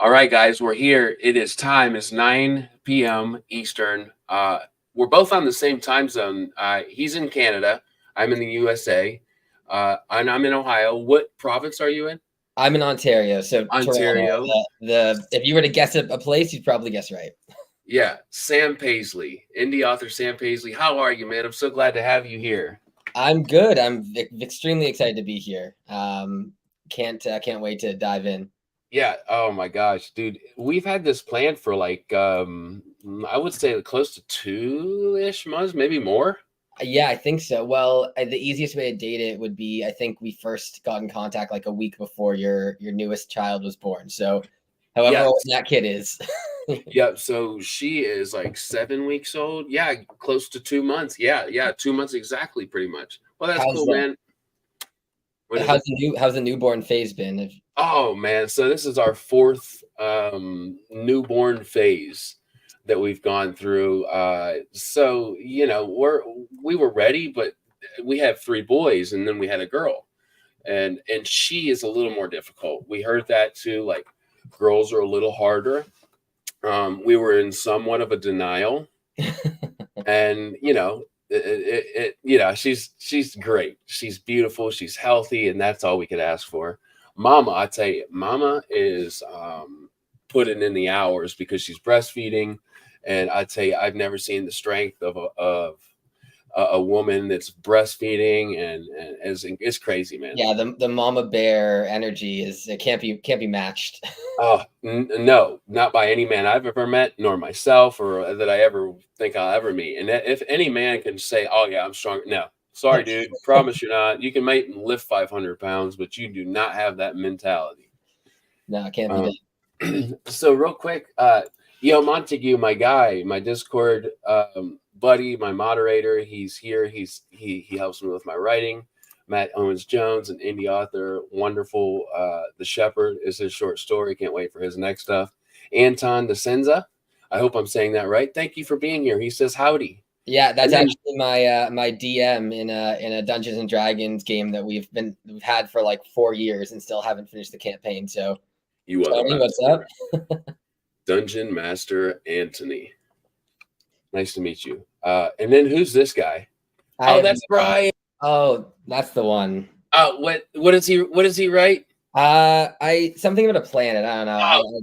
All right, guys, we're here. It is time. It's 9 p.m. Eastern. We're both on the same time zone. He's in Canada. I'm in the USA. And I'm in Ohio. What province are you in? I'm in Ontario, so Toronto. Ontario. The if you were to guess a place, you'd probably guess right. Yeah, Sam Paisley, indie author Sam Paisley. How are you, man? I'm so glad to have you here. I'm good. I'm extremely excited to be here. Can't wait to dive in. Yeah. Oh my gosh, dude. We've had this planned for like I would say close to 2-ish months, maybe more. Yeah, I think so. Well, the easiest way to date it would be I think we first got in contact like a week before your newest child was born. So, however Yes. old that kid is. Yep. So she is like 7 weeks old. Yeah, close to 2 months. Yeah, 2 months exactly, pretty much. Well, that's How's cool, the man. What is it? how's the newborn phase been? Oh man, so this is our fourth newborn phase that we've gone through. So we were ready, but we have three boys, and then we had a girl, and she is a little more difficult. We heard that too. Like girls are a little harder. We were in somewhat of a denial, and she's great, she's beautiful, she's healthy, and that's all we could ask for. Mama, I tell you, Mama is putting in the hours because she's breastfeeding, and I tell you, I've never seen the strength of a woman that's breastfeeding, and it's crazy, man. Yeah, the mama bear energy it can't be matched. Oh, no, not by any man I've ever met, nor myself, or that I ever think I'll ever meet. And if any man can say, "Oh yeah, I'm strong," no, sorry, dude, promise you're not. You can make and lift 500 pounds, but you do not have that mentality. No, it can't be done. So real quick, Montague, my guy, my Discord buddy, my moderator, he's here. He helps me with my writing. Matt Owens Jones, an indie author, wonderful. The Shepherd is his short story. Can't wait for his next stuff. Anton DeSenza, I hope I'm saying that right. Thank you for being here. He says howdy. Yeah, that's actually my DM in a Dungeons and Dragons game that we've had for like 4 years and still haven't finished the campaign. So, You are Tony, the what's up? Dungeon Master Anthony. Nice to meet you. And then who's this guy? That's Brian. Oh, that's the one. What does he write? Something about a planet. I don't know.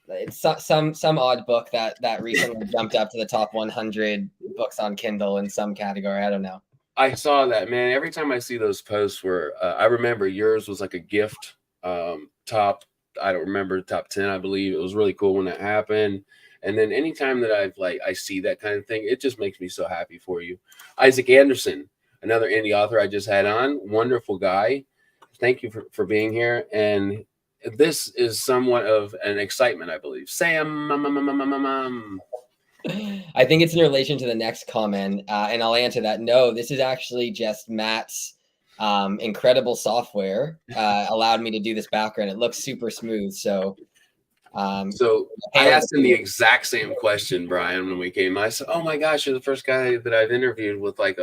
It's some odd book that recently jumped up to the top 100 books on Kindle in some category. I don't know. I saw that, man. Every time I see those posts where I remember yours was like a gift top. I don't remember top 10. I believe it was really cool when that happened. And then anytime that I see that kind of thing, it just makes me so happy for you. Isaac Anderson, another indie author I just had on, wonderful guy. Thank you for being here. And this is somewhat of an excitement, I believe. Sam, I think it's in relation to the next comment, and I'll answer that. No, this is actually just Matt's incredible software allowed me to do this background. It looks super smooth. So I asked him the exact same question, Brian, when we came. I said, "Oh my gosh, you're the first guy that I've interviewed with like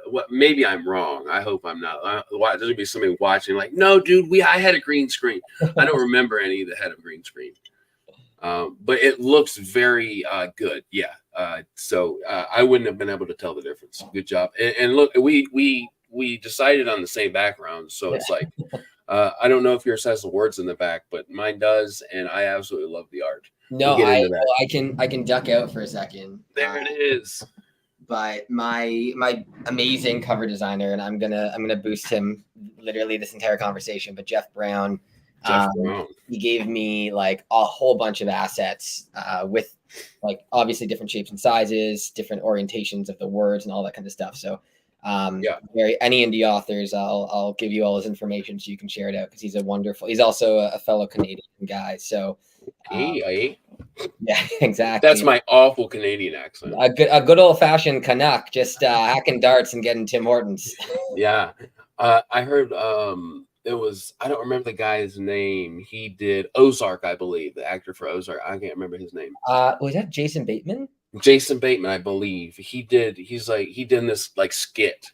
what? Maybe I'm wrong. I hope I'm not. There's gonna be somebody watching like, no, dude, I had a green screen. I don't remember any that had a green screen, but it looks very good. Yeah. So I wouldn't have been able to tell the difference. Good job. And look, we decided on the same background, so it's like. I don't know if yours has the words in the back, but mine does, and I absolutely love the art. No, I can duck out for a second. There it is. But my amazing cover designer, and I'm gonna boost him literally this entire conversation. But Jeff Brown, he gave me like a whole bunch of assets with like obviously different shapes and sizes, different orientations of the words, and all that kind of stuff. So. Any indie authors, I'll give you all his information so you can share it out because he's also a fellow Canadian guy. So yeah, exactly. That's my awful Canadian accent. A good old fashioned Canuck, just hacking darts and getting Tim Hortons. Yeah, I heard it was, I don't remember the guy's name. He did Ozark, I believe, the actor for Ozark. I can't remember his name. Was that Jason Bateman? Jason Bateman, I believe. He did this like skit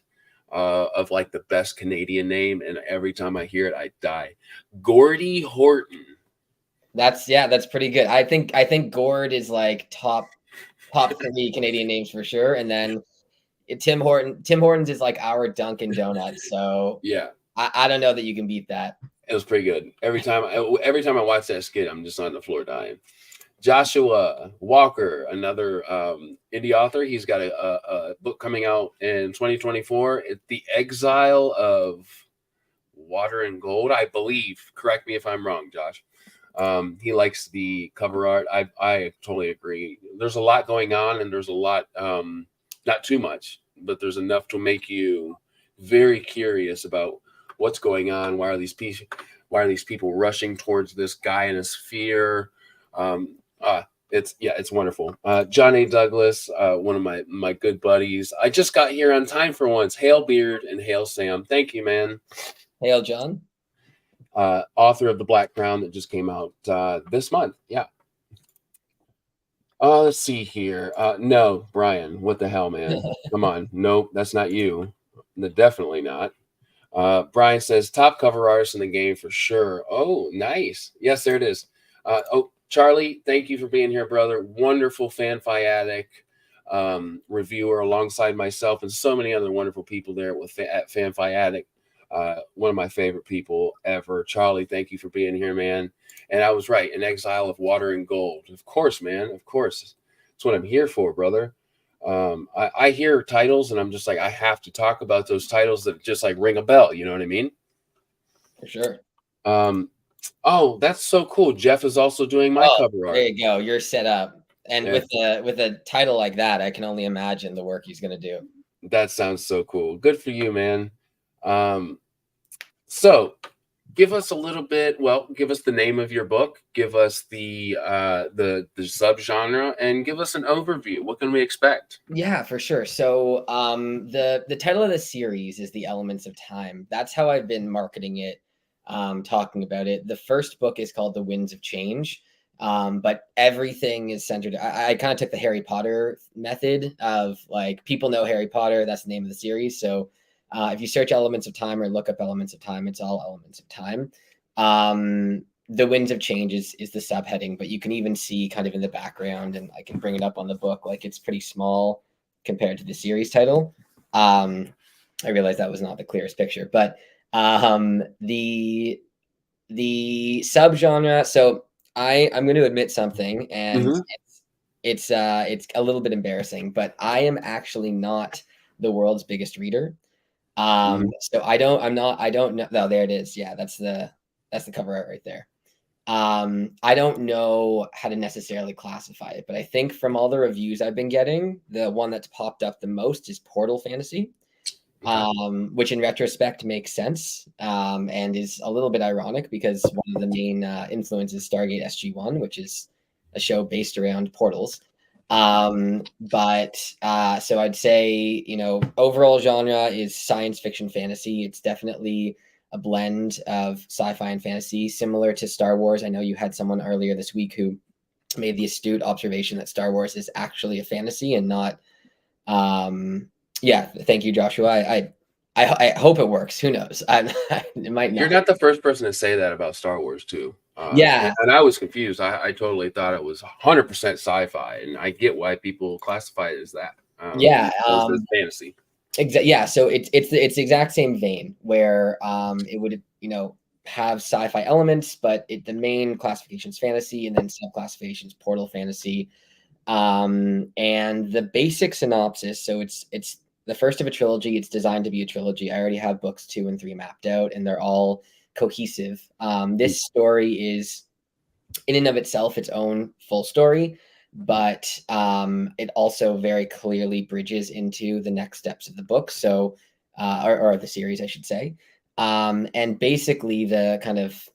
of like the best Canadian name, and every time I hear it, I die. Gordy Horton. That's pretty good. I think Gord is like top 3 Canadian names for sure, and then Tim Hortons is like our Dunkin' Donuts. So Yeah, I don't know that you can beat that. it was pretty good. Every time I watch that skit, I'm just on the floor dying. Joshua Walker, another indie author. He's got a book coming out in 2024. It's The Exile of Water and Gold, I believe. Correct me if I'm wrong, Josh. He likes the cover art. I totally agree. There's a lot going on, and there's a lot, not too much, but there's enough to make you very curious about what's going on. Why are these people rushing towards this guy in a sphere? It's wonderful. John A. Douglas, one of my good buddies. I just got here on time for once. Hail Beard and hail Sam. Thank you, man. Hail John. Author of The Black Crown that just came out this month. Yeah. Let's see here. No, Brian, what the hell, man? Come on. Nope, that's not you. Definitely not. Brian says top cover artist in the game for sure. Oh, nice. Yes, there it is. Charlie, thank you for being here, brother. Wonderful Fanfiatic reviewer alongside myself and so many other wonderful people there at Fanfiatic. One of my favorite people ever. Charlie, thank you for being here, man. And I was right. An Exile of Water and Gold. Of course, man. Of course. That's what I'm here for, brother. I hear titles and I'm just like, I have to talk about those titles that just like ring a bell. You know what I mean? For sure. Oh, that's so cool. Jeff is also doing my cover art. There you go. You're set up. And with a title like that, I can only imagine the work he's going to do. That sounds so cool. Good for you, man. So give us a little bit, give us the name of your book, give us the subgenre, and give us an overview. What can we expect? Yeah, for sure. So the title of the series is The Elements of Time. That's how I've been marketing it, talking about it. The first book is called The Winds of Change, but everything is centered. I kind of took the Harry Potter method of like, people know Harry Potter. That's the name of the series. So if you search Elements of Time or look up Elements of Time, it's all Elements of Time. The Winds of Change is the subheading, but you can even see kind of in the background, and I can bring it up on the book, like it's pretty small compared to the series title. I realized that was not the clearest picture, but the subgenre. So I'm going to admit something, and it's a little bit embarrassing, but I am actually not the world's biggest reader. So I don't know. No, there it is. Yeah, that's the cover art right there. I don't know how to necessarily classify it, but I think from all the reviews I've been getting, the one that's popped up the most is Portal Fantasy, which in retrospect makes sense, and is a little bit ironic because one of the main influences Stargate SG-1, which is a show based around portals. But so I'd say, overall genre is science fiction fantasy. It's definitely a blend of sci-fi and fantasy, similar to Star Wars. I know you had someone earlier this week who made the astute observation that Star Wars is actually a fantasy and not. Yeah, thank you, Joshua. I hope it works. Who knows? It might not. You're not the first person to say that about Star Wars too. Yeah, and I was confused. I totally thought it was 100% sci-fi, and I get why people classify it as that. As fantasy. Yeah, so it's the exact same vein where it would have sci-fi elements, but the main classification is fantasy, and then subclassification is portal fantasy. And the basic synopsis. So it's the first of a trilogy. It's designed to be a trilogy. I already have books 2 and 3 mapped out, and they're all cohesive. This story is in and of itself its own full story, but it also very clearly bridges into the next steps of the book. So, or the series, I should say. And basically the kind of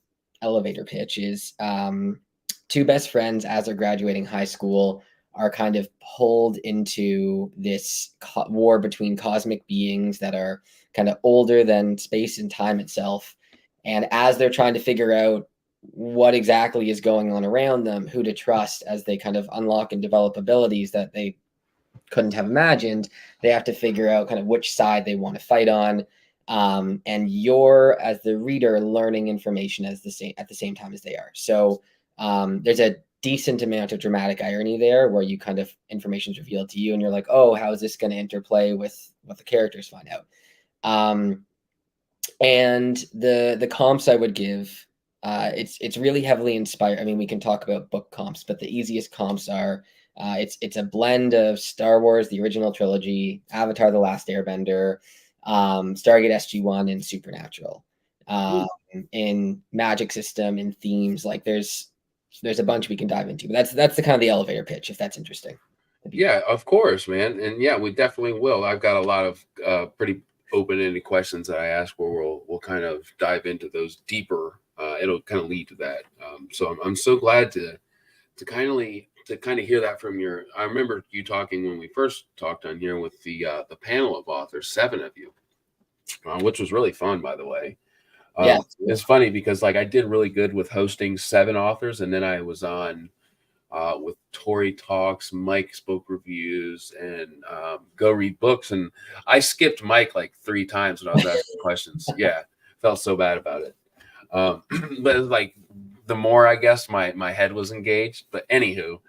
elevator pitch is 2 best friends, as they're graduating high school, are kind of pulled into this war between cosmic beings that are kind of older than space and time itself. And as they're trying to figure out what exactly is going on around them, who to trust as they kind of unlock and develop abilities that they couldn't have imagined, they have to figure out kind of which side they want to fight on. And you're, as the reader, learning information at the same time as they are. So There's a decent amount of dramatic irony there where you kind of information's revealed to you and you're like, oh, how is this going to interplay with what the characters find out? And the comps I would give, it's really heavily inspired. I mean, we can talk about book comps, but the easiest comps are it's a blend of Star Wars, the original trilogy, Avatar: The Last Airbender, Stargate SG-1, and Supernatural. In magic system, in themes, like there's a bunch we can dive into. But that's the kind of the elevator pitch, if that's interesting. Yeah, of course, man. And yeah, we definitely will. I've got a lot of pretty open-ended questions that I ask where we'll kind of dive into those deeper. It'll kind of lead to that. So I'm so glad to kind of hear that from your. I remember you talking when we first talked on here with the panel of authors, 7 of you, which was really fun, by the way. Yeah, it's funny because like I did really good with hosting 7 authors, and then I was on with Tori Talks, Mike spoke reviews, and Go Read Books, and I skipped Mike like 3 times when I was asking questions. Yeah, felt so bad about it. But it was like the more I guess my head was engaged. But anywho,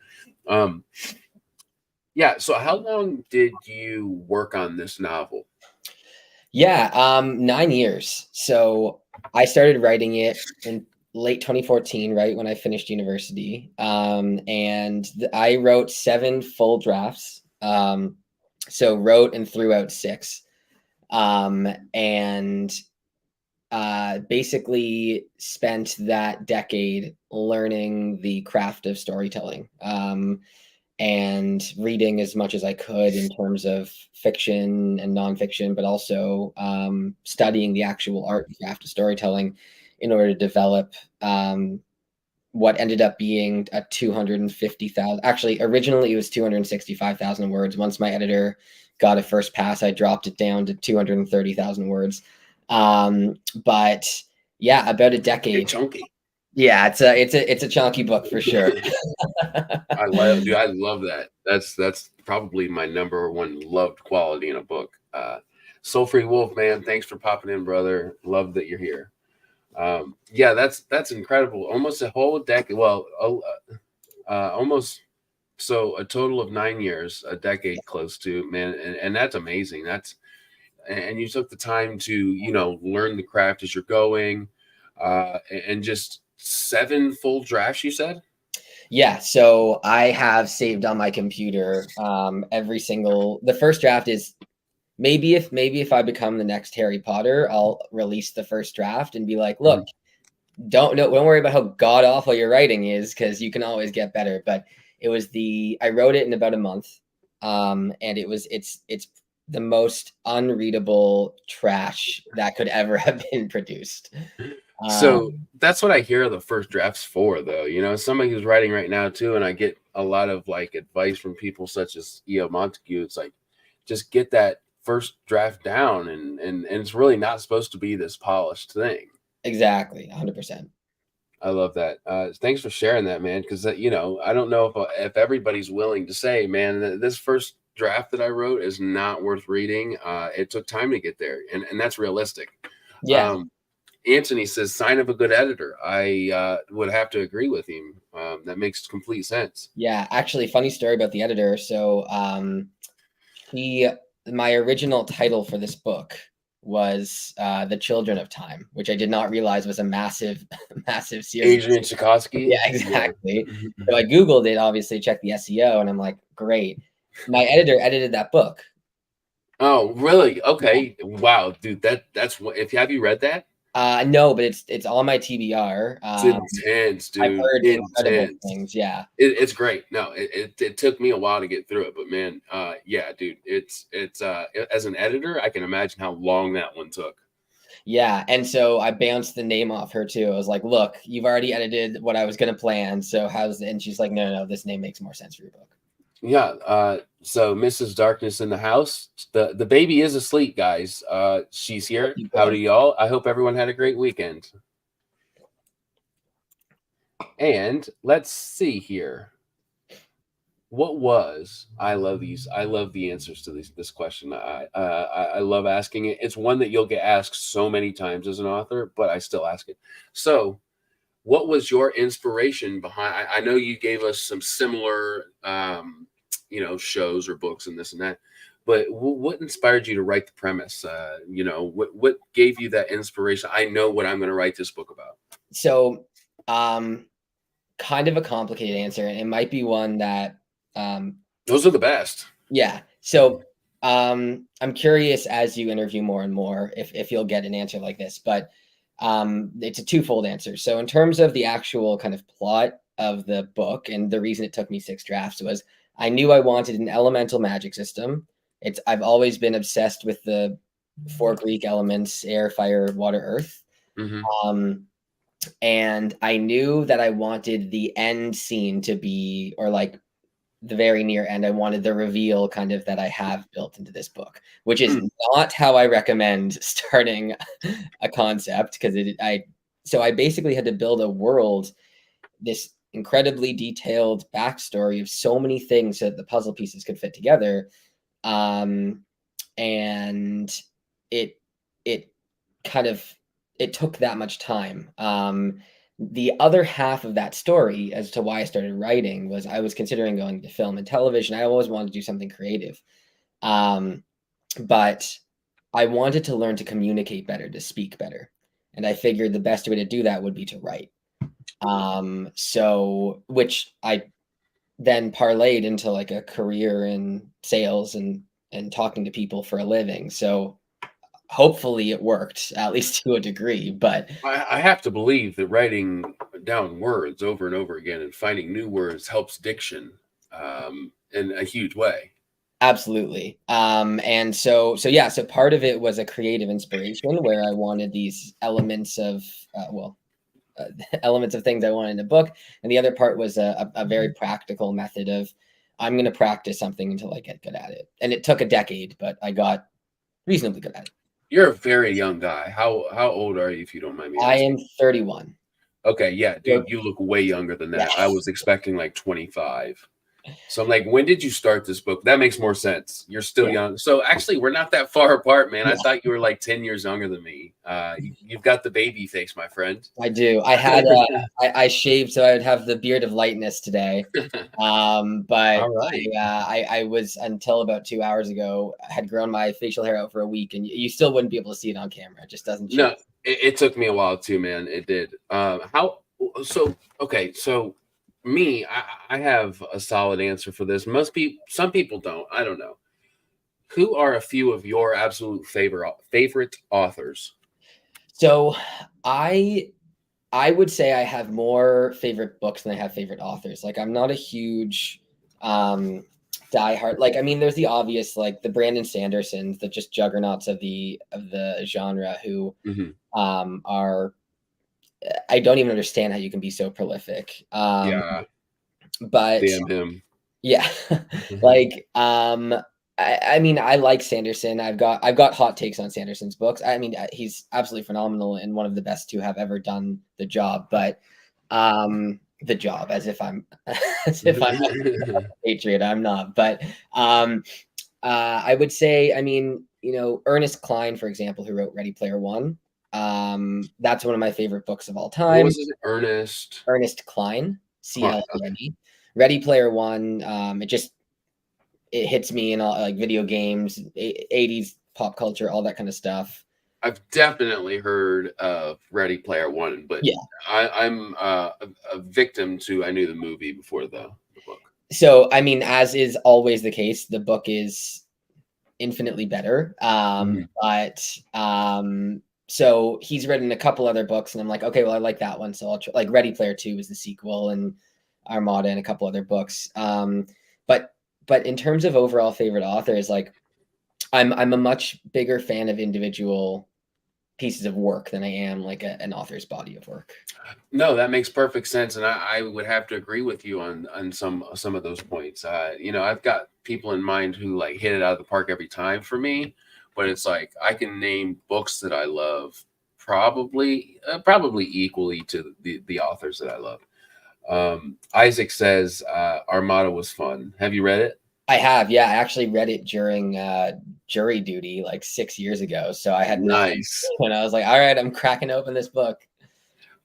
yeah. So how long did you work on this novel? Yeah, 9 years. So I started writing it in late 2014, right when I finished university. And I wrote 7 full drafts. So wrote and threw out 6. And basically spent that decade learning the craft of storytelling. And reading as much as I could in terms of fiction and nonfiction, but also studying the actual art and craft of storytelling in order to develop what ended up being a 250,000. Actually, originally it was 265,000 words. Once my editor got a first pass, I dropped it down to 230,000 words. But yeah, about a decade. It's chunky. Yeah, it's a chunky book for sure. I love that. That's probably my number one loved quality in a book. Soul Free Wolf, man, thanks for popping in, brother. Love that you're here. Yeah, that's incredible. Almost a whole decade. Well, almost. So a total of 9 years, a decade close to, man, and that's amazing. And you took the time to learn the craft as you're going, and just 7 full drafts, you said? Yeah, so I have saved on my computer every single. The first draft is maybe if I become the next Harry Potter, I'll release the first draft and be like, look, don't worry about how god awful your writing is, because you can always get better. But I wrote it in about a month, and it's the most unreadable trash that could ever have been produced. So that's what I hear the first drafts for, though. Somebody who's writing right now too, and I get a lot of like advice from people such as E.O. Montague. It's like, just get that first draft down, and it's really not supposed to be this polished thing. Exactly, 100%. I love that. Thanks for sharing that, man. Because I don't know if everybody's willing to say, man, this first draft that I wrote is not worth reading. It took time to get there, and that's realistic. Yeah. Anthony says, sign of a good editor. I would have to agree with him. That makes complete sense. Yeah, actually, funny story about the editor. So my original title for this book was The Children of Time, which I did not realize was a massive series. Adrian Tchaikovsky? Yeah, exactly. Yeah. So I Googled it, obviously checked the SEO, and I'm like, great. My editor edited that book. Oh, really? Okay. Wow, dude, that's what. Have you read that? No, but it's on my TBR. It's intense, dude. I've heard incredible things. Yeah, it's great. No, it took me a while to get through it, but man, yeah, dude, it's as an editor, I can imagine how long that one took. Yeah, and so I bounced the name off her too. I was like, "Look, you've already edited what I was gonna plan. So how's?" And she's like, "No, this name makes more sense for your book." Yeah. So Mrs. Darkness in the house. The baby is asleep, guys. She's here. Howdy, y'all. I hope everyone had a great weekend. And let's see here. What was? I love these. I love the answers to this question. I love asking it. It's one that you'll get asked so many times as an author, but I still ask it. So, what was your inspiration behind? I know you gave us some similar, shows or books and this and that, but what inspired you to write the premise? What gave you that inspiration? I know what I'm going to write this book about. So, kind of a complicated answer, and it might be one that those are the best. Yeah. So, I'm curious as you interview more and more if you'll get an answer like this, but it's a twofold answer. So, in terms of the actual kind of plot of the book, and the reason it took me 6 drafts was I knew I wanted an elemental magic system. I've always been obsessed with the 4 Greek elements: air, fire, water, earth. And I knew that I wanted the end scene to be, or like the very near end, I wanted the reveal kind of that I have built into this book, which is not how I recommend starting a concept, because so I basically had to build a world, this incredibly detailed backstory of so many things so that the puzzle pieces could fit together. And it kind of, it took that much time. The other half of that story as to why I started writing was I was considering going to film and television. I always wanted to do something creative. But I wanted to learn to communicate better, to speak better. And I figured the best way to do that would be to write. So, which I then parlayed into like a career in sales and talking to people for a living. So hopefully it worked, at least to a degree. But I have to believe that writing down words over and over again and finding new words helps diction in a huge way. Absolutely. And so part of it was a creative inspiration where I wanted these elements of elements of things I wanted in a book, and the other part was a very practical method of I'm going to practice something until I get good at it. And it took a decade, but I got reasonably good at it. You're a very young guy. How old are you, if you don't mind me asking? I am 31. Okay, yeah, dude, you look way younger than that. I was expecting like 25. So I'm like, when did you start this book? That makes more sense. You're still young. So actually, we're not that far apart, man. I thought you were like 10 years younger than me. You've got the baby face, my friend. I do. I had I shaved so I would have the beard of lightness today. But I was, until about 2 hours ago, had grown my facial hair out for a week, and you still wouldn't be able to see it on camera. It just doesn't change. No, it took me a while too, man. It did. So me, I have a solid answer for this. Some people don't. I don't know. Who are a few of your absolute favorite authors? So I would say I have more favorite books than I have favorite authors. Like, I'm not a huge diehard. Like, I mean, there's the obvious, like the Brandon Sandersons, the just juggernauts of the genre, who are, I don't even understand how you can be so prolific. But damn him. Yeah. Like, I mean, I like Sanderson. I've got hot takes on Sanderson's books. I mean, he's absolutely phenomenal and one of the best to have ever done the job. But the job, as if I'm a patriot, I'm not. But I would say, I mean, Ernest Cline, for example, who wrote Ready Player One. That's one of my favorite books of all time. What was his Ernest Cline, CLINE. Ready Player One. It hits me in all, like, video games, 80s pop culture, all that kind of stuff. I've definitely heard of Ready Player One, but I'm a victim to, I knew the movie before the book. So, I mean, as is always the case, the book is infinitely better. So he's written a couple other books, and I'm like, okay, well, I like that one. So I'll try, like Ready Player 2 is the sequel, and Armada and a couple other books. But in terms of overall favorite authors, like I'm a much bigger fan of individual pieces of work than I am like an author's body of work. No, that makes perfect sense, and I would have to agree with you on some of those points. I've got people in mind who like hit it out of the park every time for me, but it's like I can name books that I love probably equally to the authors that I love. Isaac says Armada was fun. Have you read it? I have, yeah. I actually read it during jury duty like 6 years ago. So I had nice when I was like, all right, I'm cracking open this book.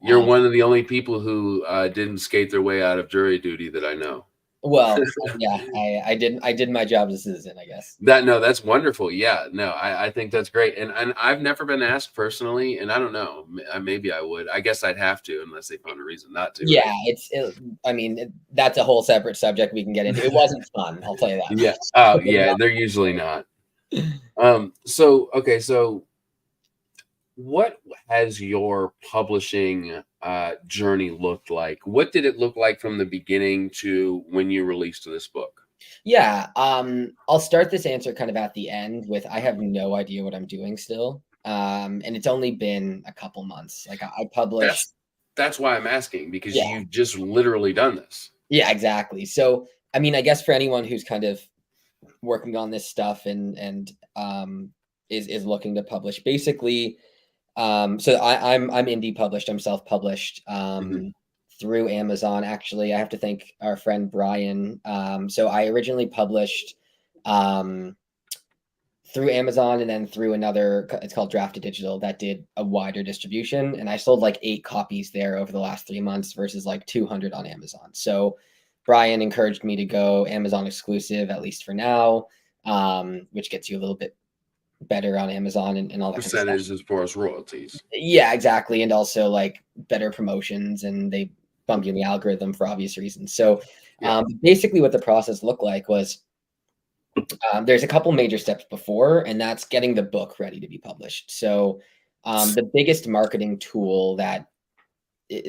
You're one of the only people who didn't skate their way out of jury duty that I know. Well, yeah, I did my job as a citizen, I guess. That's wonderful. Yeah, no, I think that's great. And I've never been asked personally, and I don't know, maybe I would. I guess I'd have to unless they found a reason not to. Yeah, right? That's a whole separate subject we can get into. It wasn't fun, I'll tell you that. Yeah. Oh, yeah, they're usually not. So what has your publishing journey looked like? What did it look like from the beginning to when you released this book? Yeah, I'll start this answer kind of at the end with I have no idea what I'm doing still. And it's only been a couple months. Like I published. That's why I'm asking, because Yeah. you've just literally done this. Yeah, exactly. So, I mean, I guess for anyone who's kind of working on this stuff and is looking to publish, basically, so I'm indie published. I'm self-published through Amazon. Actually, I have to thank our friend Brian. So I originally published through Amazon and then through another. It's called Drafted Digital that did a wider distribution, and I sold like 8 copies there over the last 3 months versus like 200 on Amazon. So Brian encouraged me to go Amazon exclusive, at least for now, which gets you a little bit better on Amazon and all that percentage kind of stuff. as far as royalties. Yeah, exactly. And also like better promotions, and they bump you in the algorithm for obvious reasons. So basically what the process looked like was there's a couple major steps before, and that's getting the book ready to be published. So the biggest marketing tool that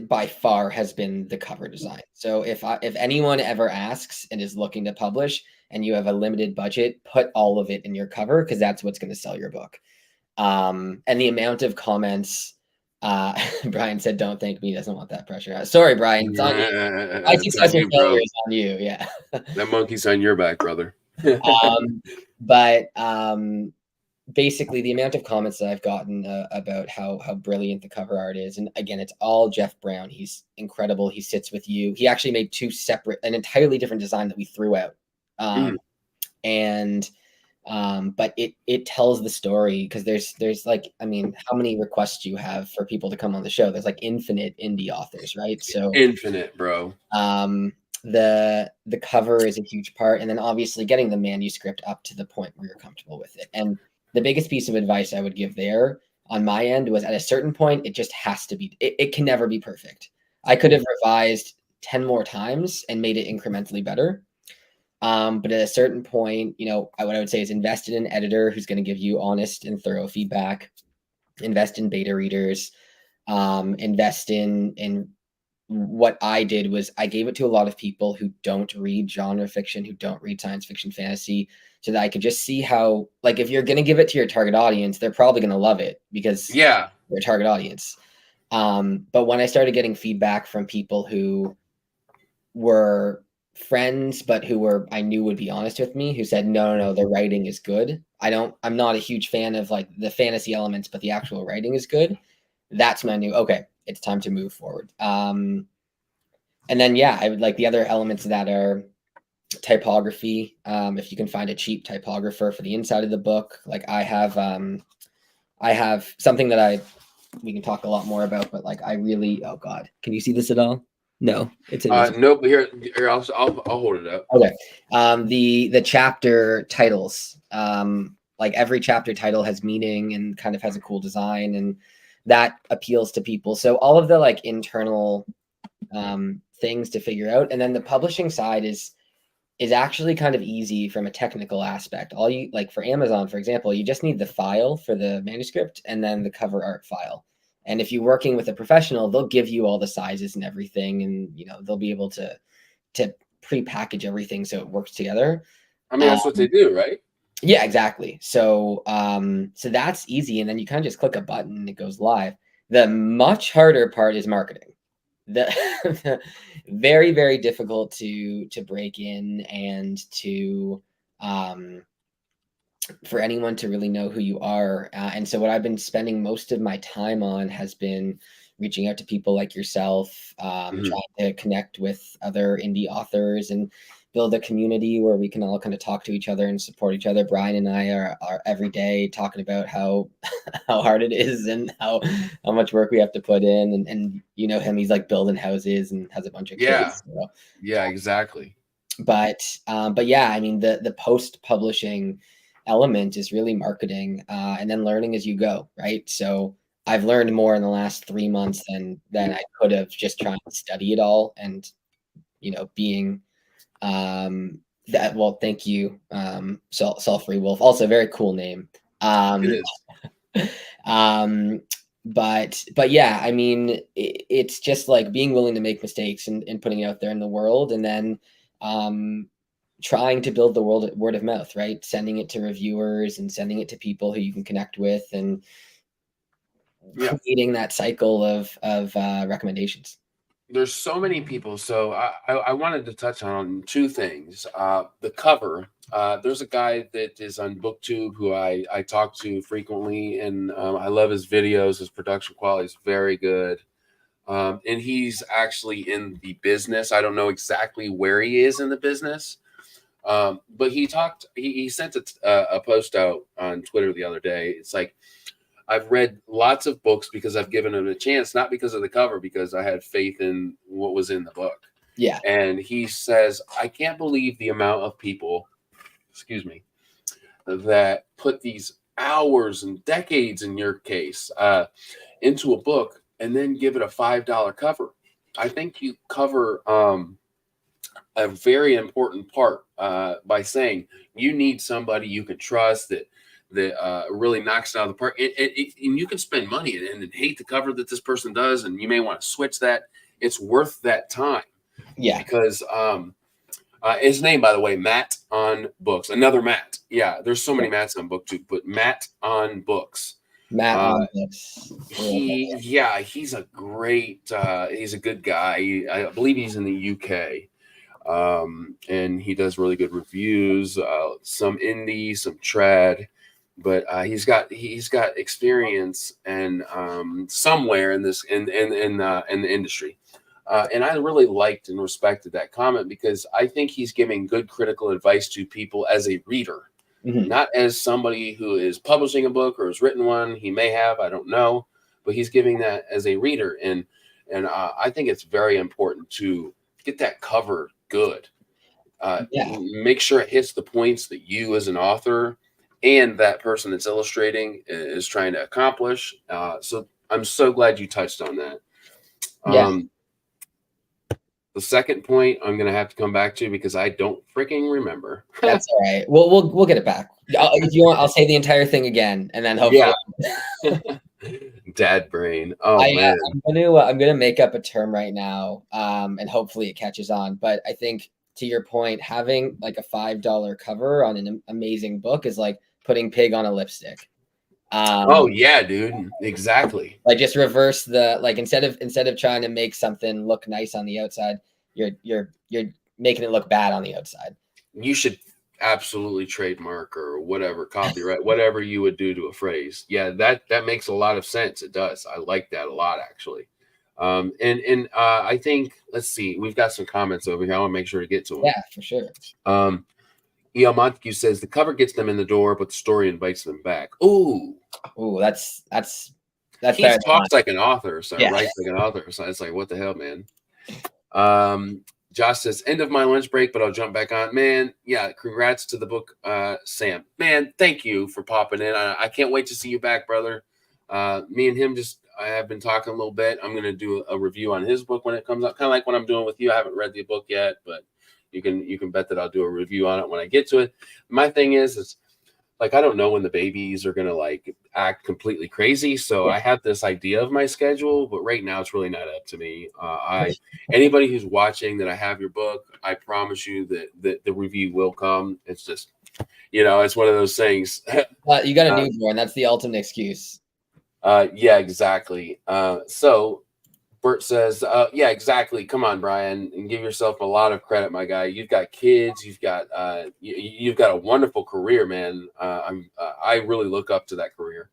by far has been the cover design. So if anyone ever asks and is looking to publish and you have a limited budget, put all of it in your cover, because that's what's going to sell your book. And the amount of comments, Brian said, "Don't thank me." Doesn't want that pressure. Sorry, Brian. It's on you. My successful failure is on you. Yeah. That monkey's on your back, brother. But basically the amount of comments that I've gotten about how brilliant the cover art is, and again, it's all Jeff Brown. He's incredible. He sits with you. He actually made an entirely different design that we threw out. But it tells the story, because there's like, I mean, how many requests do you have for people to come on the show? There's like infinite indie authors, right? So infinite, bro. The cover is a huge part, and then obviously getting the manuscript up to the point where you're comfortable with it. And the biggest piece of advice I would give there on my end was, at a certain point, it just has to be, it can never be perfect. I could have revised 10 more times and made it incrementally better. But at a certain point, what I would say is invest in an editor who's going to give you honest and thorough feedback, invest in beta readers, invest in what I did was I gave it to a lot of people who don't read genre fiction, who don't read science fiction, fantasy, so that I could just see how, like, if you're going to give it to your target audience, they're probably going to love it because they're a target audience. But when I started getting feedback from people who were friends, but who I knew would be honest with me, who said, no, the writing is good. I'm not a huge fan of like the fantasy elements, but the actual writing is good. That's when I knew, okay, it's time to move forward. And then, I would like the other elements of that are typography. If you can find a cheap typographer for the inside of the book, like I have something that we can talk a lot more about, but like I really, oh God, can you see this at all? No, it's no, but here I'll hold it up. Okay. The chapter titles, like every chapter title has meaning and kind of has a cool design, and that appeals to people. So all of the like internal things to figure out, and then the publishing side is actually kind of easy from a technical aspect. All you like for Amazon, for example, you just need the file for the manuscript and then the cover art file. And if you're working with a professional, they'll give you all the sizes and everything, and they'll be able to pre-package everything so it works together. I mean, that's what they do, right? Yeah, exactly. So so that's easy, and then you kind of just click a button and it goes live. The much harder part is marketing. The very, very difficult to break in and to for anyone to really know who you are. And so what I've been spending most of my time on has been reaching out to people like yourself, trying to connect with other indie authors, and build a community where we can all kind of talk to each other and support each other. Brian and I are every day talking about how hard it is and how much work we have to put in. And you know him, he's like building houses and has a bunch of kids. So. Yeah, exactly. But yeah, I mean, the post publishing element is really marketing and then learning as you go, right? So I've learned more in the last 3 months than I could have just trying to study it all. And being that, well, thank you, Free Wolf, also a very cool name. It is. But yeah, I mean, it's just like being willing to make mistakes and putting it out there in the world, and then trying to build the word of mouth, right? Sending it to reviewers and sending it to people who you can connect with, and creating that cycle of recommendations. There's so many people. So I wanted to touch on 2 things. The cover. There's a guy that is on BookTube who I talk to frequently, and I love his videos. His production quality is very good. And he's actually in the business. I don't know exactly where he is in the business. But he sent a post out on Twitter the other day. It's like, I've read lots of books because I've given them a chance, not because of the cover, because I had faith in what was in the book. Yeah. And he says, I can't believe the amount of people, that put these hours and decades, in your case, into a book and then give it a $5 cover. I think you cover a very important part by saying you need somebody you can trust that really knocks it out of the park. And you can spend money and hate the cover that this person does, and you may want to switch that. It's worth that time. Yeah. Because his name, by the way, Matt on Books. Another Matt. Yeah, there's so many Matts on BookTube, but Matt on Books. Matt on Books. He's a great, he's a good guy. I believe he's in the UK. And he does really good reviews, some indie, some trad, but he's got experience and somewhere in this in the industry. And I really liked and respected that comment, because I think he's giving good critical advice to people as a reader, not as somebody who is publishing a book or has written one. He may have, I don't know, but he's giving that as a reader. And I think it's very important to get that cover good. Make sure it hits the points that you as an author and that person that's illustrating is trying to accomplish. So I'm so glad you touched on that. The second point I'm going to have to come back to because I don't freaking remember. That's all right. We'll get it back. If you want, I'll say the entire thing again, and then hopefully. Yeah. Dad brain. Oh man. I'm gonna make up a term right now, and hopefully it catches on. But I think, to your point, having like a $5 cover on an amazing book is like putting pig on a lipstick. Oh yeah, dude. Exactly. Like, just reverse the, like, instead of trying to make something look nice on the outside, you're making it look bad on the outside. You should absolutely trademark or whatever, copyright, whatever you would do to a phrase. Yeah, that makes a lot of sense. It does. I like that a lot, actually. And I think, let's see, we've got some comments over here. I want to make sure to get to them. Yeah, for sure. E.L. Montague says the cover gets them in the door, but the story invites them back. Ooh, that's he talks like an author, so writes like an author. So it's like, what the hell, man? Josh says, end of my lunch break, but I'll jump back on. Man, yeah, congrats to the book, Sam. Man, thank you for popping in. I can't wait to see you back, brother. Me and him I have been talking a little bit. I'm going to do a review on his book when it comes out, kind of like what I'm doing with you. I haven't read the book yet, but you can bet that I'll do a review on it when I get to it. My thing is like, I don't know when the babies are going to like act completely crazy. So I have this idea of my schedule, but right now it's really not up to me. Anybody who's watching that I have your book, I promise you that the review will come. It's just, it's one of those things. You got a newborn. That's the ultimate excuse. Yeah, exactly. So Bert says, yeah, exactly. Come on, Brian, and give yourself a lot of credit, my guy. You've got kids. You've got a wonderful career, man. I really look up to that career,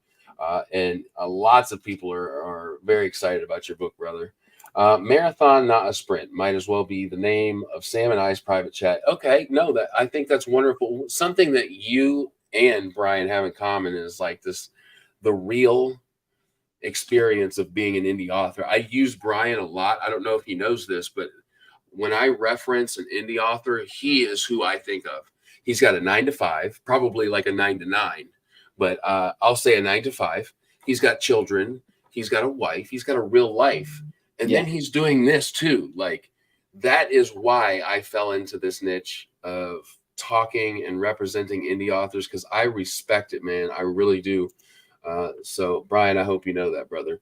and lots of people are very excited about your book, brother. Marathon, not a sprint. Might as well be the name of Sam and I's private chat. Okay, no, that I think that's wonderful. Something that you and Brian have in common is like this, the real experience of being an indie author. I use Brian a lot. I don't know if he knows this, but when I reference an indie author, he is who I think of. He's got a 9 to 5, probably like a 9 to 9, but I'll say a 9 to 5. He's got children. He's got a wife. He's got a real life. And then he's doing this too. Like, that is why I fell into this niche of talking and representing indie authors, because I respect it, man. I really do. So, Brian, I hope you know that, brother.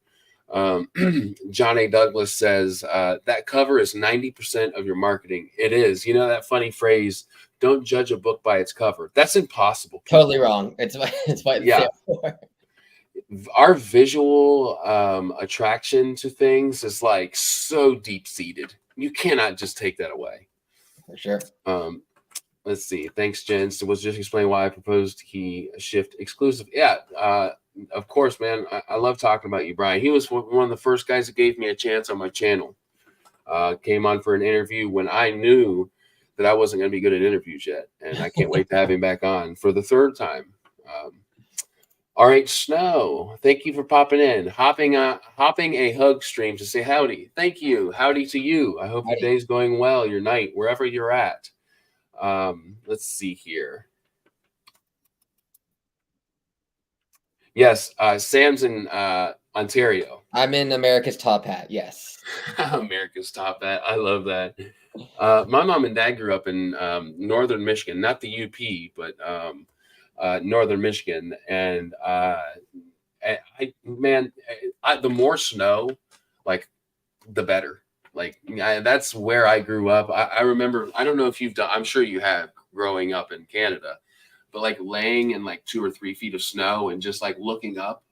John A. Douglas says that cover is 90% of your marketing. It is. You know that funny phrase, don't judge a book by its cover. That's impossible. Totally wrong. It's what yeah. Our visual attraction to things is like so deep-seated. You cannot just take that away. For sure. Let's see. Thanks, Jen. So was just explain why I proposed he shift exclusive. Yeah, of course, man. I love talking about you, Brian. He was one of the first guys that gave me a chance on my channel. Came on for an interview when I knew that I wasn't going to be good at interviews yet. And I can't wait to have him back on for the third time. All right, Snow, thank you for popping in. Hopping a hug stream to say howdy. Thank you. Howdy to you. I hope your day's going well, your night, wherever you're at. Let's see here. Yes, Sam's in Ontario. I'm in America's Top Hat. Yes. America's Top Hat. I love that. My mom and dad grew up in northern Michigan, not the UP, but northern Michigan, and the more snow, like, the better. Like, that's where I grew up. I remember, I don't know if you've done, I'm sure you have, growing up in Canada, but like laying in like 2 or 3 feet of snow and just like looking up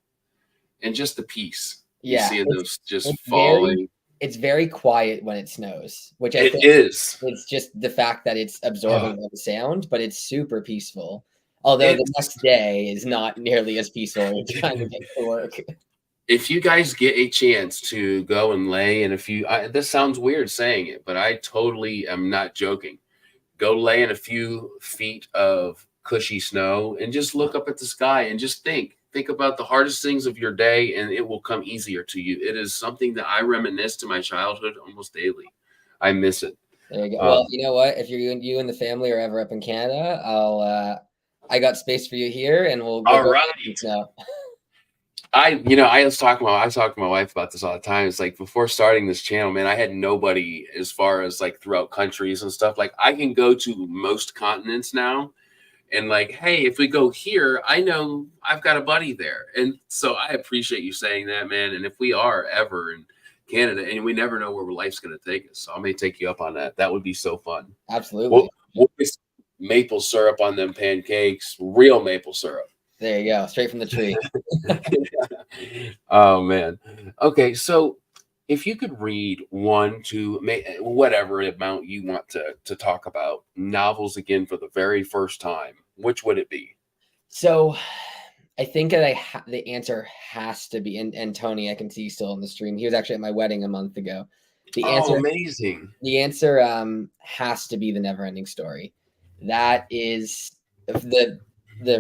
and just the peace. Yeah, seeing those just falling. It's very quiet when it snows, which I think is. It's just the fact that it's absorbing all the sound, but it's super peaceful. Although the next day is not nearly as peaceful as trying to get to work. If you guys get a chance to go and lay in a few, this sounds weird saying it, but I totally am not joking. Go lay in a few feet of cushy snow and just look up at the sky and just think about the hardest things of your day, and it will come easier to you. It is something that I reminisce to my childhood almost daily. I miss it. There you go. Well, you know what? If you and the family are ever up in Canada, I got space for you here, and we'll go. All right. Now. I was talking to my wife about this all the time. It's like, before starting this channel, man, I had nobody as far as like throughout countries and stuff. Like, I can go to most continents now, and like, hey, if we go here, I know I've got a buddy there. And so I appreciate you saying that, man. And if we are ever in Canada, and we never know where life's going to take us, so I may take you up on that. That would be so fun. Absolutely. We'll maple syrup on them pancakes, real maple syrup. There you go, straight from the tree. Oh, man. Okay, so if you could read 1 to whatever amount you want to talk about novels again for the very first time, which would it be? So I think that the answer has to be, and Tony, I can see you still on the stream. He was actually at my wedding a month ago. The answer, amazing. The answer has to be The Neverending Story. That is the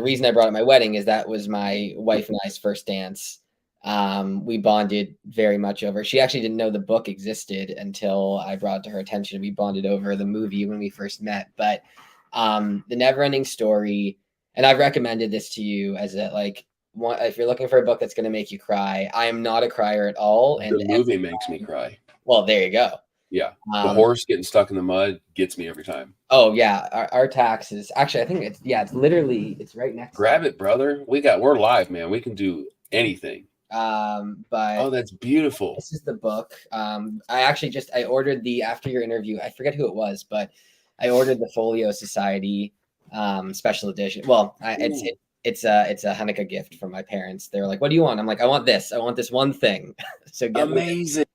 reason I brought it at my wedding is that was my wife and I's first dance. We bonded very much over. She actually didn't know the book existed until I brought it to her attention. We bonded over the movie when we first met. But The Neverending Story, and I've recommended this to you as if you're looking for a book that's going to make you cry. I am not a crier at all. And the movie makes me cry. Well, there you go. Yeah, the horse getting stuck in the mud gets me every time. Oh yeah, our tax is actually, I think it's literally right next. Grab it, brother. We're live, man. We can do anything. But that's beautiful. This is the book. I ordered after your interview. I forget who it was, but I ordered the Folio Society special edition. Well, it's a Hanukkah gift from my parents. They were like, "What do you want?" I'm like, "I want this. I want this one thing." So get amazing.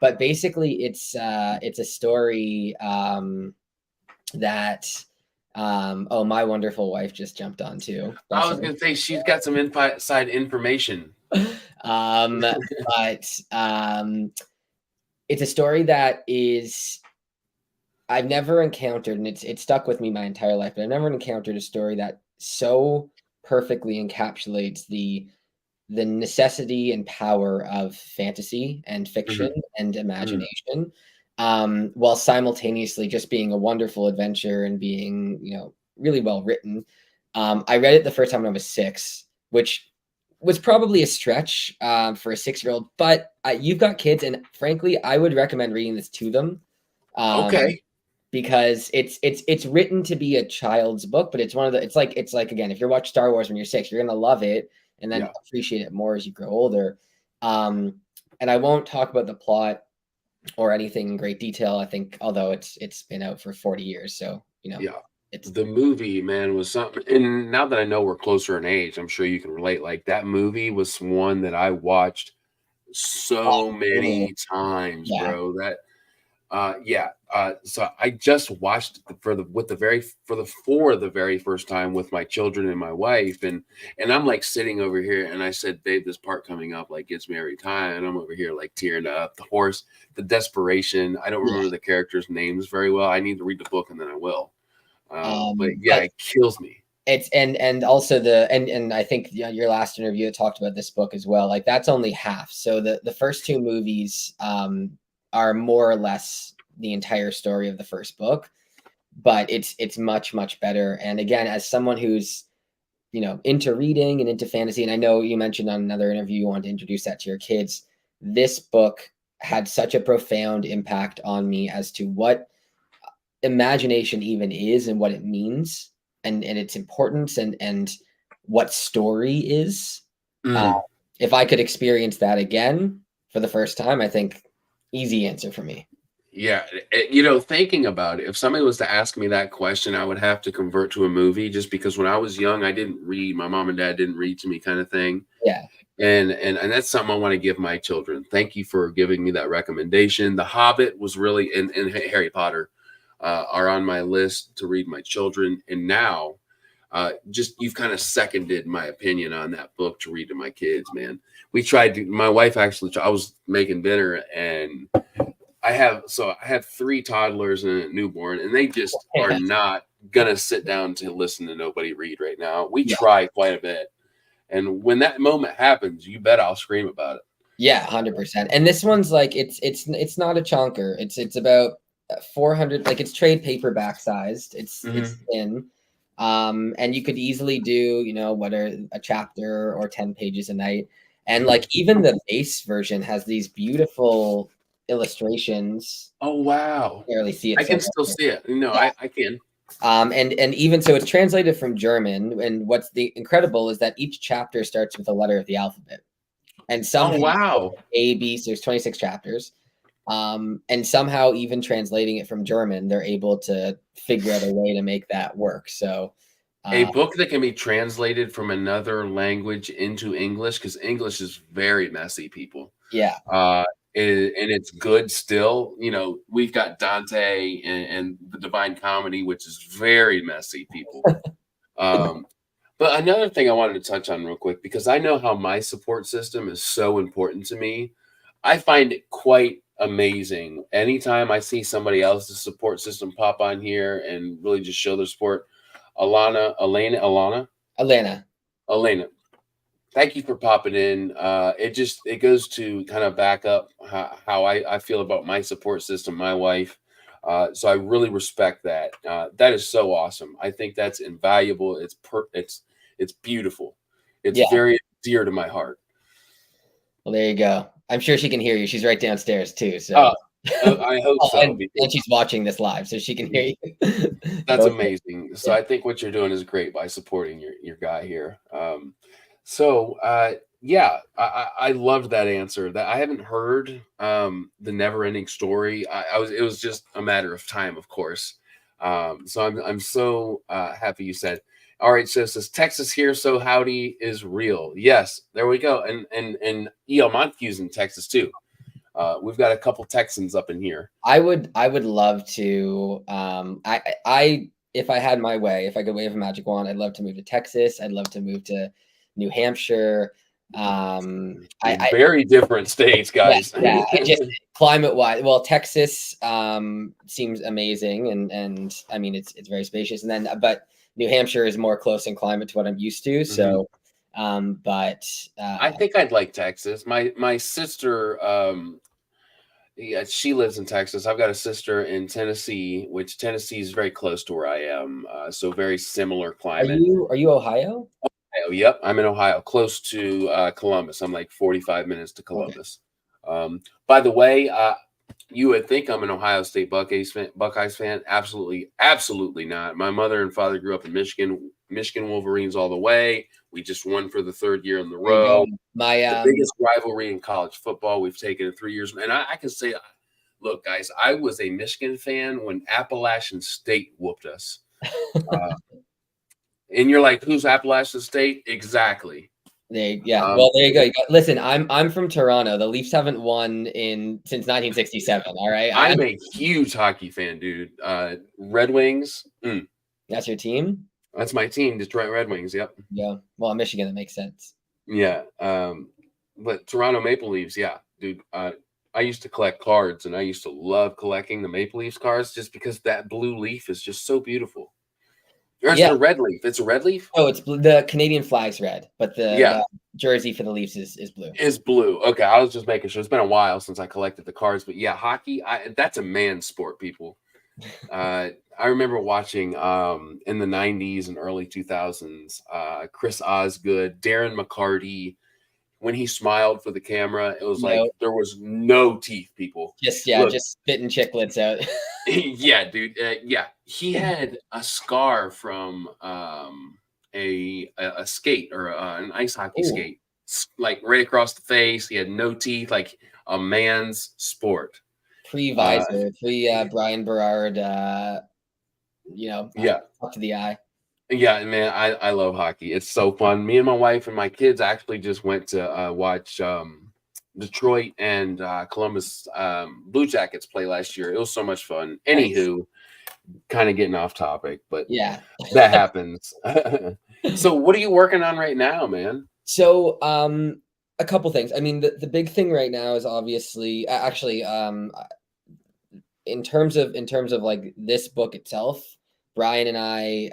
But basically, it's a story that my wonderful wife just jumped on too. I was gonna say she's got some inside information. But it's a story that is I've never encountered, and it's stuck with me my entire life, but I've never encountered a story that so perfectly encapsulates the necessity and power of fantasy and fiction and imagination, while simultaneously just being a wonderful adventure and being, really well written. I read it the first time when I was 6, which was probably a stretch for a 6-year-old, but you've got kids, and frankly, I would recommend reading this to them. Okay. Because it's written to be a child's book, but it's one of the it's like again, if you're watching Star Wars when you're 6, you're gonna love it and then appreciate it more as you grow older. And I won't talk about the plot or anything in great detail. I think, although it's been out for 40 years, so it's the movie, man, was something. And now that I know we're closer in age, I'm sure you can relate. Like that movie was one that I watched so many times, bro. That so I just watched it for the very first time with my children and my wife, and I'm like sitting over here, and I said, babe, this part coming up like gets me every time, and I'm over here like tearing up. The horse, the desperation. I don't remember the characters' names very well. I need to read the book and then I will. But it kills me. It's and also and I think your last interview talked about this book as well. Like that's only half. So the first 2 movies are more or less the entire story of the first book, but it's much better. And again, as someone who's into reading and into fantasy, and I know you mentioned on another interview you wanted to introduce that to your kids, this book had such a profound impact on me as to what imagination even is and what it means and its importance and what story is. If I could experience that again for the first time, I think easy answer for me. Yeah, thinking about it, if somebody was to ask me that question, I would have to convert to a movie, just because when I was young, I didn't read. My mom and dad didn't read to me, kind of thing. Yeah. And that's something I want to give my children. Thank you for giving me that recommendation. The Hobbit was really, and Harry Potter are on my list to read my children. And now, just you've kind of seconded my opinion on that book to read to my kids, man. We tried to, my wife actually, I was making dinner, and I had 3 toddlers and a newborn, and they just are not gonna sit down to listen to nobody read right now. We try quite a bit, and when that moment happens, you bet I'll scream about it. Yeah, 100%. And this one's like it's not a chunker. It's about 400, like it's trade paperback sized. It's thin. And you could easily do, what are a chapter or 10 pages a night. And like even the base version has these beautiful illustrations. Oh wow. I barely see it. I can still see it. I can. And even so it's translated from German, and what's the incredible is that each chapter starts with a letter of the alphabet. And somehow A, B, so there's 26 chapters. And somehow even translating it from German, they're able to figure out a way to make that work. So a book that can be translated from another language into English, because English is very messy, people. Yeah. And it's good still. We've got Dante and the Divine Comedy, which is very messy, people. But another thing I wanted to touch on real quick, because I know how my support system is so important to me. I find it quite amazing anytime I see somebody else's support system pop on here and really just show their support. Elena. Thank you for popping in. It goes to kind of back up how I feel about my support system, my wife. So I really respect that. That is so awesome. I think that's invaluable. It's beautiful. It's very dear to my heart. Well, there you go. I'm sure she can hear you. She's right downstairs too. So I hope so. And she's watching this live, so she can hear you. That's amazing. So I think what you're doing is great by supporting your guy here. I loved that answer. That I haven't heard the never ending story. It was just a matter of time, of course. So I'm so happy you said. All right, so it says Texas here, so howdy is real. Yes, there we go. And E.L. Montague's in Texas too. We've got a couple Texans up in here. I would love to. If I had my way, if I could wave a magic wand, I'd love to move to Texas. I'd love to move to New Hampshire. Very different states, guys. Yeah, it just climate-wise. Well, Texas seems amazing, and I mean it's very spacious, and then but New Hampshire is more close in climate to what I'm used to. So, but I think I'd like Texas. My sister, yeah, she lives in Texas. I've got a sister in Tennessee, which Tennessee is very close to where I am. So very similar climate. are you Ohio? Ohio, yep, I'm in Ohio, close to Columbus. I'm like 45 minutes to Columbus. Okay. By the way, you would think I'm an Ohio State Buckeyes fan. Absolutely not. My mother and father grew up in Michigan. Michigan Wolverines all the way. We just won for the third year in the row. The biggest rivalry in college football. We've taken it 3 years. And I can say, look, guys, I was a Michigan fan when Appalachian State whooped us. And you're like, who's Appalachian State? Exactly. Well, there you go. Listen, I'm from Toronto. The Leafs haven't won since 1967. All right. I'm a huge hockey fan, dude. Red Wings. That's your team? That's my team, Detroit Red Wings. Yep. Yeah. Well, Michigan, that makes sense. Yeah. But Toronto Maple Leafs, yeah, dude. I used to collect cards, and I used to love collecting the Maple Leafs cards just because that blue leaf is just so beautiful. Or it's a red leaf. It's a red leaf? Oh, it's the Canadian flag's red, but the jersey for the Leafs is blue. Is blue. Okay, I was just making sure. It's been a while since I collected the cards, but yeah, hockey, that's a man's sport, people. I remember watching in the 90s and early 2000s, Chris Osgood, Darren McCarty. When he smiled for the camera, it was like there was no teeth, people. Just spitting chiclets out. Yeah, dude. Yeah, he had a scar from a skate or an ice hockey skate, like right across the face. He had no teeth, like a man's sport. Pre-visor, Brian Berard. Up to the eye. Yeah, man, I love hockey. It's so fun. Me and my wife and my kids actually just went to watch Detroit and Columbus Blue Jackets play last year. It was so much fun. Anywho, kind of getting off topic, but yeah, that happens. So what are you working on right now, man? So a couple things. I mean, the big thing right now is obviously in terms of like this book itself. Brian and I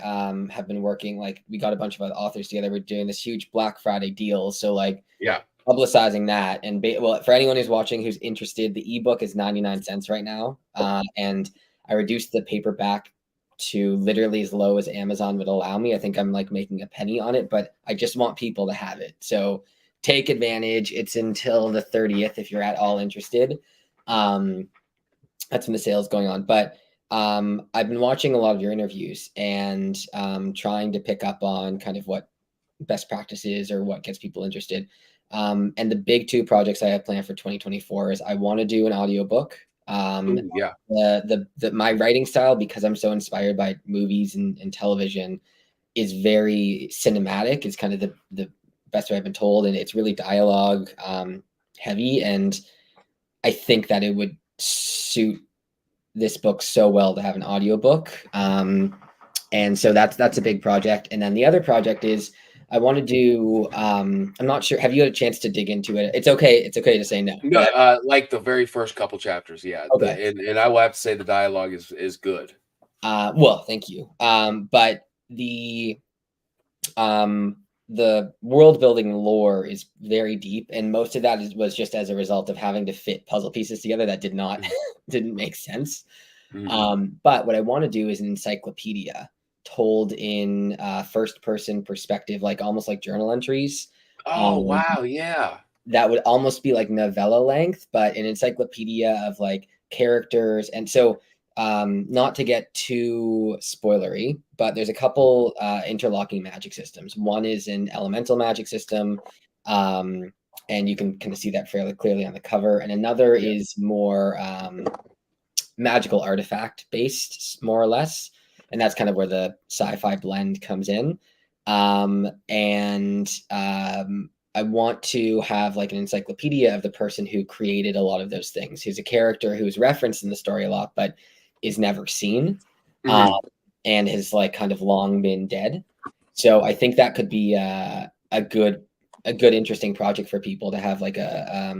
have been working, like we got a bunch of other authors together. We're doing this huge Black Friday deal. So like publicizing that. And for anyone who's watching, who's interested, the ebook is 99 cents right now. And I reduced the paperback to literally as low as Amazon would allow me. I think I'm like making a penny on it, but I just want people to have it. So take advantage. It's until the 30th if you're at all interested. That's when the sale is going on. But I've been watching a lot of your interviews and trying to pick up on kind of what best practices or what gets people interested. And the big two projects I have planned for 2024 is I want to do an audiobook. My writing style, because I'm so inspired by movies and television, is very cinematic. It's kind of the best way I've been told. And it's really dialogue heavy. And I think that it would suit this book so well to have an audiobook. And so that's a big project. And then the other project is I want to do, I'm not sure. Have you had a chance to dig into it? It's okay. It's okay to say no. No, like the very first couple chapters. Yeah. Okay. And I will have to say the dialogue is good. Well, thank you. But the world building lore is very deep. And most of that was just as a result of having to fit puzzle pieces together that didn't make sense. Mm-hmm. But what I want to do is an encyclopedia told in first person perspective, like almost like journal entries. Oh, wow. Yeah. That would almost be like novella length, but an encyclopedia of like characters. And so not to get too spoilery, but there's a couple interlocking magic systems. One is an elemental magic system, and you can kind of see that fairly clearly on the cover. And another is more magical artifact based, more or less. And that's kind of where the sci-fi blend comes in. I want to have like an encyclopedia of the person who created a lot of those things, who's a character who's referenced in the story a lot, but is never seen, and has like kind of long been dead. So I think that could be a good a good, interesting project for people to have like a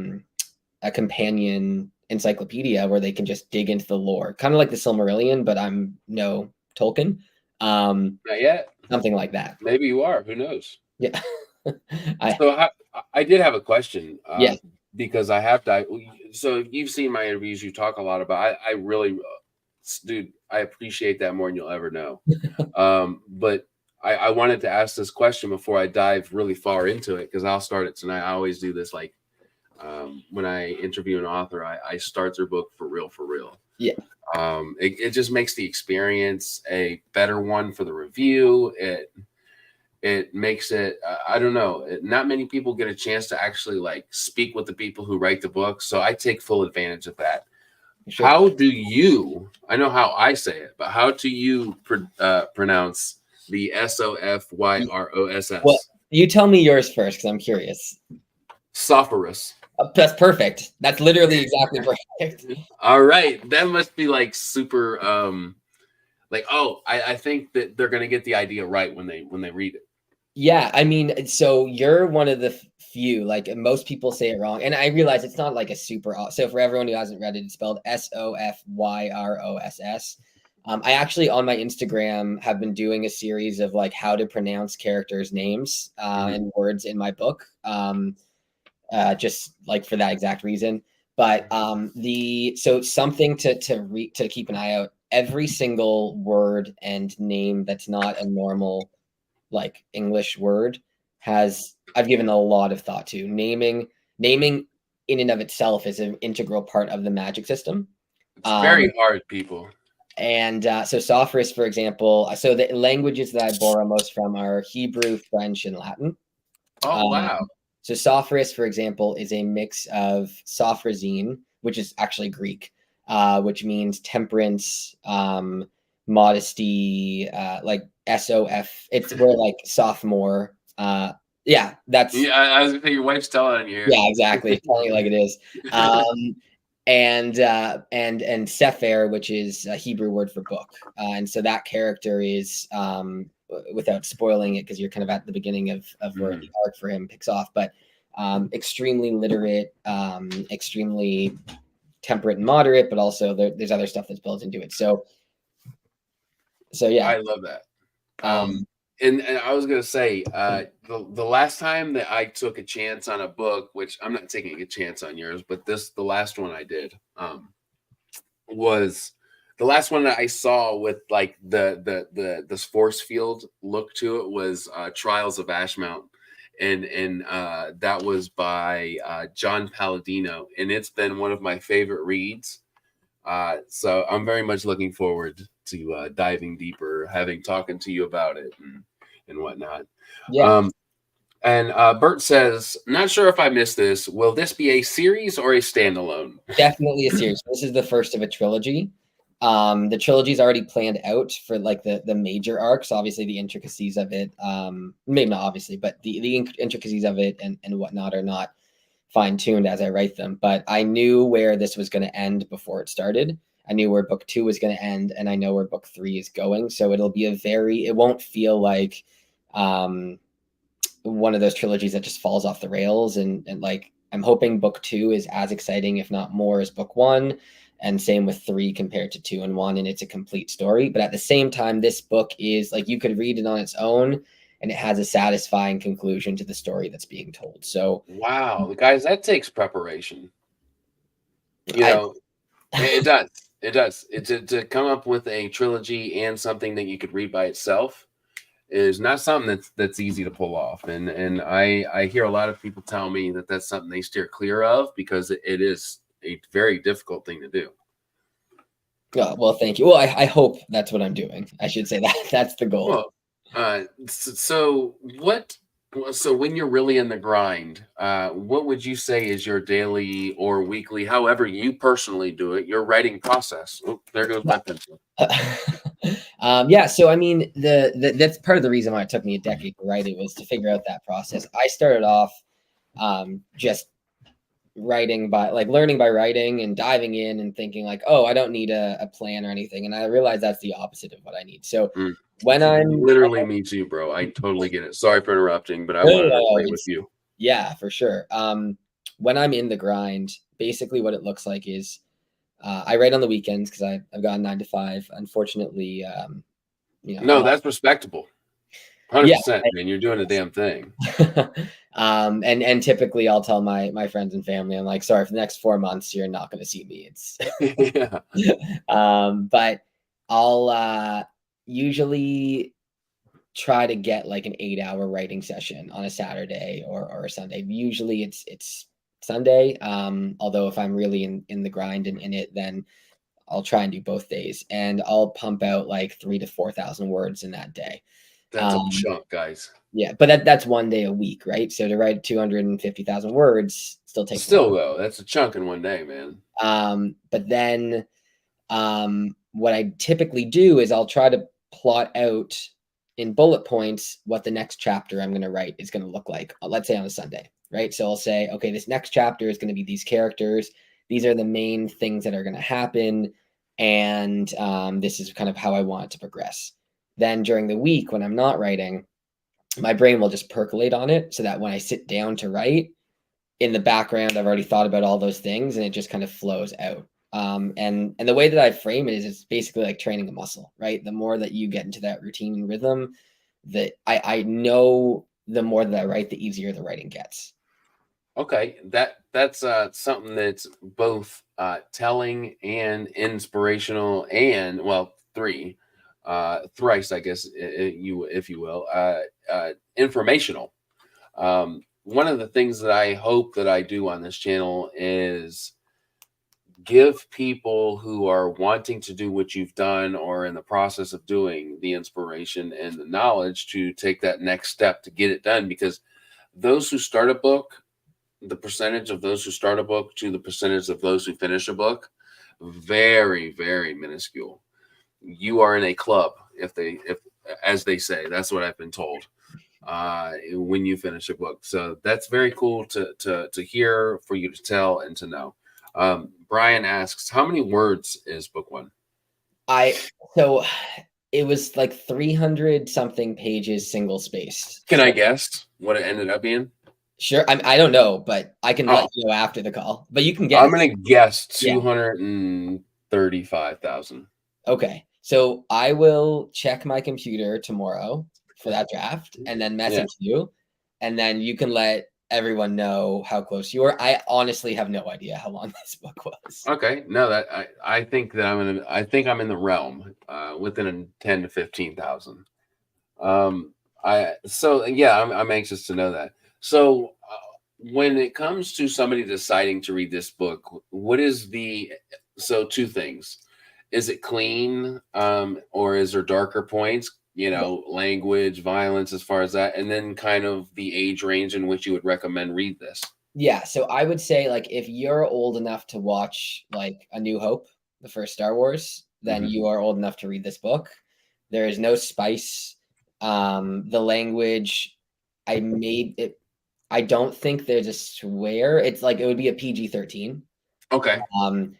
companion encyclopedia where they can just dig into the lore, kind of like the Silmarillion, but I'm no Tolkien. Not yet. Something like that. Maybe you are. Who knows? Yeah. I did have a question. Yeah. Because I have to. So you've seen my interviews. You talk a lot about. I really, dude, I appreciate that more than you'll ever know. But I wanted to ask this question before I dive really far into it, because I'll start it tonight. I always do this, like when I interview an author, I start their book for real. Yeah. It just makes the experience a better one for the review. It makes it, I don't know, not many people get a chance to actually like speak with the people who write the book. So I take full advantage of that. Sure. How do you, I know how I say it, but how do you pronounce the Sopyross? Well, you tell me yours first, because I'm curious. Sopyrus. That's perfect. That's literally exactly perfect. All right. That must be like super, like, oh, I think that they're going to get the idea right when they read it. Yeah, I mean, so you're one of the few, like most people say it wrong. And I realize it's not like a super, so for everyone who hasn't read it, it's spelled Sopyross. I actually on my Instagram have been doing a series of like how to pronounce characters' names and words in my book, just like for that exact reason. But so something to keep an eye out, every single word and name that's not a normal like English word I've given a lot of thought to. Naming in and of itself is an integral part of the magic system. It's very hard, people. And so Sophorus, for example, so the languages that I borrow most from are Hebrew, French, and Latin. Oh, wow. So Sophorus, for example, is a mix of sophrazine, which is actually Greek, which means temperance, modesty, like SOF. It's where like sophomore. Yeah, that's. Yeah, I was gonna say your wife's telling you. Yeah, exactly. Telling you like it is. And Sefer, which is a Hebrew word for book. And so that character is, without spoiling it, because you're kind of at the beginning of where the arc for him picks off, but extremely literate, extremely temperate and moderate, but also there's other stuff that's built into it. So yeah. I love that. And I was gonna say, the last time that I took a chance on a book, which I'm not taking a chance on yours, but the last one I did, was the last one that I saw with like the force field look to it was Trials of Ashmount, and that was by John Palladino, and it's been one of my favorite reads. So I'm very much looking forward to diving deeper, talking to you about it and whatnot. Yeah. And Bert says, not sure if I missed this. Will this be a series or a standalone? Definitely a series. This is the first of a trilogy. The trilogy is already planned out for like the major arcs. Obviously, the intricacies of it, maybe not obviously, but the intricacies of it and whatnot are not fine-tuned as I write them. But I knew where this was going to end before it started. I knew where book 2 was going to end, and I know where book 3 is going. So it'll be it won't feel like one of those trilogies that just falls off the rails. And like, I'm hoping book 2 is as exciting, if not more, as book 1. And same with 3 compared to 2 and 1. And it's a complete story. But at the same time, this book is like, you could read it on its own, and it has a satisfying conclusion to the story that's being told. So, wow, guys, that takes preparation. You know, it does. It does. To come up with a trilogy and something that you could read by itself is not something that's easy to pull off. And I hear a lot of people tell me that that's something they steer clear of, because it is a very difficult thing to do. Well, thank you. Well, I hope that's what I'm doing. I should say that's the goal. Well, so when you're really in the grind, what would you say is your daily or weekly, however you personally do it, your writing process? Oh, there goes my pencil. Yeah. So, I mean, that's part of the reason why it took me a decade to write it, was to figure out that process. I started off just writing learning by writing and diving in and thinking like, oh, I don't need a plan or anything. And I realized that's the opposite of what I need. So when I'm literally me too, bro. I totally get it. Sorry for interrupting, but I wanted to play with you. Yeah, for sure. When I'm in the grind, basically what it looks like is I write on the weekends because I've got a 9 to 5. Unfortunately, No, that's respectable. yeah. 100%, man. You're doing a damn thing. And typically I'll tell my friends and family, I'm like, sorry, for the next 4 months, you're not going to see me. It's but I'll usually try to get like an 8-hour writing session on a Saturday or a Sunday. Usually it's Sunday. Although if I'm really in the grind and in it, then I'll try and do both days, and I'll pump out like 3,000 to 4,000 words in that day. That's a chunk, guys. Yeah, but that's 1 day a week, right? So to write 250,000 words still takes. Though, that's a chunk in 1 day, man. But then, what I typically do is I'll try to plot out in bullet points what the next chapter I'm going to write is going to look like. Let's say on a Sunday, right? So I'll say, okay, this next chapter is going to be these characters. These are the main things that are going to happen, and this is kind of how I want it to progress. Then during the week when I'm not writing, my brain will just percolate on it so that when I sit down to write, in the background, I've already thought about all those things and it just kind of flows out. And the way that I frame it is it's basically like training a muscle, right? The more that you get into that routine and rhythm, that I know the more that I write, the easier the writing gets. Okay, that's something that's both telling and inspirational, and well, thrice, I guess, if you will, informational. One of the things that I hope that I do on this channel is give people who are wanting to do what you've done or in the process of doing the inspiration and the knowledge to take that next step to get it done, because those who start a book, the percentage of those who start a book to the percentage of those who finish a book, very, very minuscule. You are in a club, if as they say, that's what I've been told, when you finish a book. So that's very cool to hear, for you to tell and to know. Brian asks, how many words is book one? So it was like 300 something pages, single spaced. Can I guess what it ended up being? Sure. I don't know, but I can let you know after the call. But you can guess. I'm gonna guess 235,000. Okay. So I will check my computer tomorrow for that draft and then message you, and then you can let everyone know how close you are. I honestly have no idea how long this book was. Okay. No, that I think that I'm in the realm, within 10 to 15,000. I'm anxious to know that. So when it comes to somebody deciding to read this book, what is two things? Is it clean, or is there darker points, language, violence, as far as that, and then kind of the age range in which you would recommend read this? Yeah, so I would say, like, if you're old enough to watch like A New Hope, the first Star Wars, then you are old enough to read this book. There is no spice. The language, I don't think there's a swear. It's like it would be a PG-13. Okay.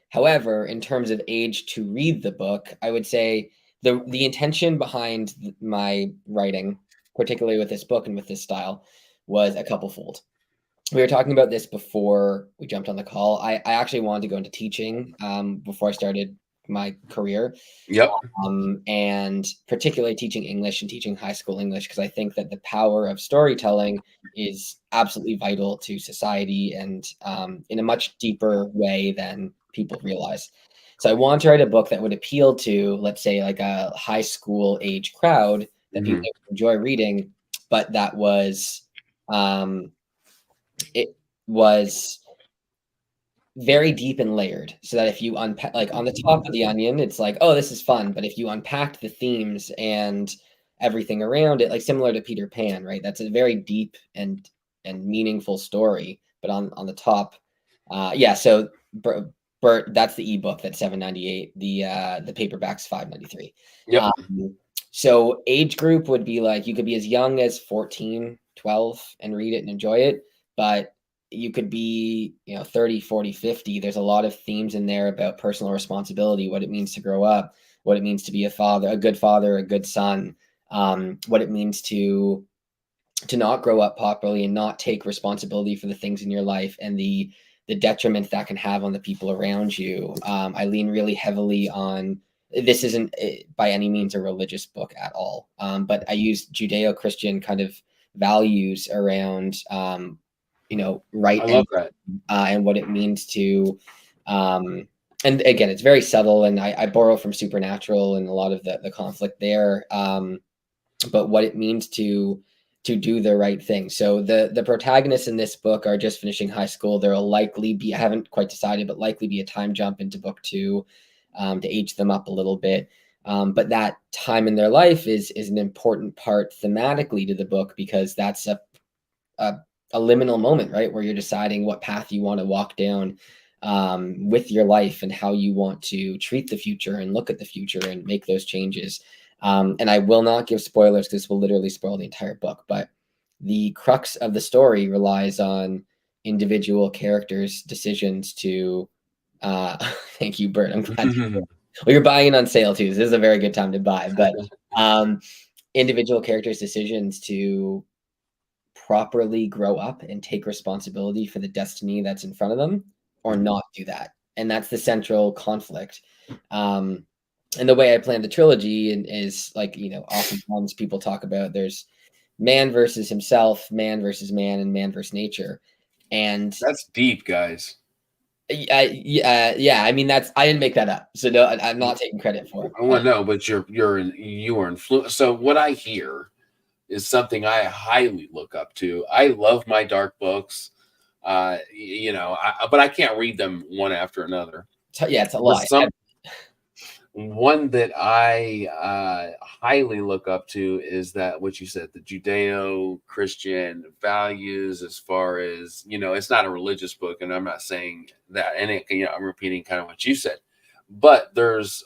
However, in terms of age to read the book, I would say the intention behind my writing, particularly with this book and with this style, was a couple-fold. We were talking about this before we jumped on the call. I actually wanted to go into teaching before I started my career. Yep. And particularly teaching English and teaching high school English, because I think that the power of storytelling is absolutely vital to society, and in a much deeper way than people realize. So I wanted to write a book that would appeal to, let's say, like a high school age crowd that people enjoy reading, but that was it was very deep and layered, so that if you unpack, like on the top of the onion, it's like, oh, this is fun. But if you unpacked the themes and everything around it, like similar to Peter Pan, right? That's a very deep and meaningful story. But on the top, So Bert, that's the ebook. That's $7.98. The paperback's $5.93. Yep. So age group would be like, you could be as young as 14, 12 and read it and enjoy it, but you could be, 30, 40, 50. There's a lot of themes in there about personal responsibility, what it means to grow up, what it means to be a father, a good son, what it means to to not grow up properly and not take responsibility for the things in your life and the detriment that can have on the people around you. I lean really heavily on, this isn't by any means a religious book at all, but I use Judeo-Christian kind of values around, right and what it means to, and again, it's very subtle, and I borrow from Supernatural and a lot of the conflict there, but what it means to do the right thing. So the protagonists in this book are just finishing high school. There will likely be, I haven't quite decided, but likely be a time jump into book 2 to age them up a little bit. But that time in their life is an important part thematically to the book, because that's a liminal moment, right? Where you're deciding what path you want to walk down with your life and how you want to treat the future and look at the future and make those changes. And I will not give spoilers because this will literally spoil the entire book, but the crux of the story relies on individual characters' decisions to, thank you, Bert. I'm glad. Well, you're buying it on sale too. So this is a very good time to buy, but individual characters' decisions to properly grow up and take responsibility for the destiny that's in front of them, or not do that. And that's the central conflict. And the way I plan the trilogy is like, oftentimes people talk about there's man versus himself, man versus man, and man versus nature. And that's deep, guys. Yeah. I mean, I didn't make that up. So no, I'm not taking credit for it. Well, no, but you are influenced. So what I hear is something I highly look up to. I love my dark books, but I can't read them one after another. Yeah, it's a lot. One that I highly look up to is that what you said, the Judeo-Christian values, as far as, it's not a religious book, and I'm not saying that, and I'm repeating kind of what you said, but there's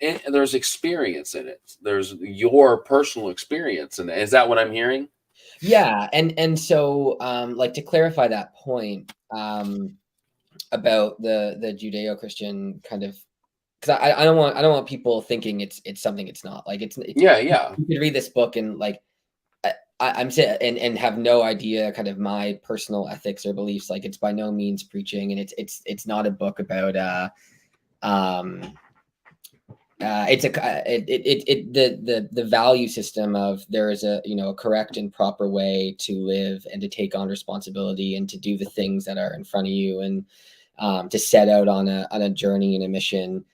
experience in it. There's your personal experience in it. Is that what I'm hearing? Yeah, and so like, to clarify that point about the Judeo-Christian kind of, because I don't want people thinking it's something it's not. Like, it's yeah. You could read this book and like I'm saying and have no idea kind of my personal ethics or beliefs. Like, it's by no means preaching, and it's not a book about it's the value system of there is a correct and proper way to live and to take on responsibility and to do the things that are in front of you, and to set out on a journey and a mission.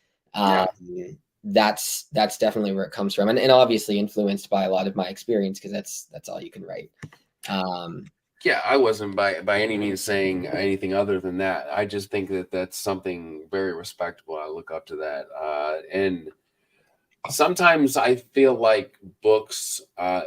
That's definitely where it comes from, and obviously influenced by a lot of my experience, because that's all you can write. I wasn't by any means saying anything other than that. I just think that that's something very respectable. I look up to that, and sometimes I feel like books, a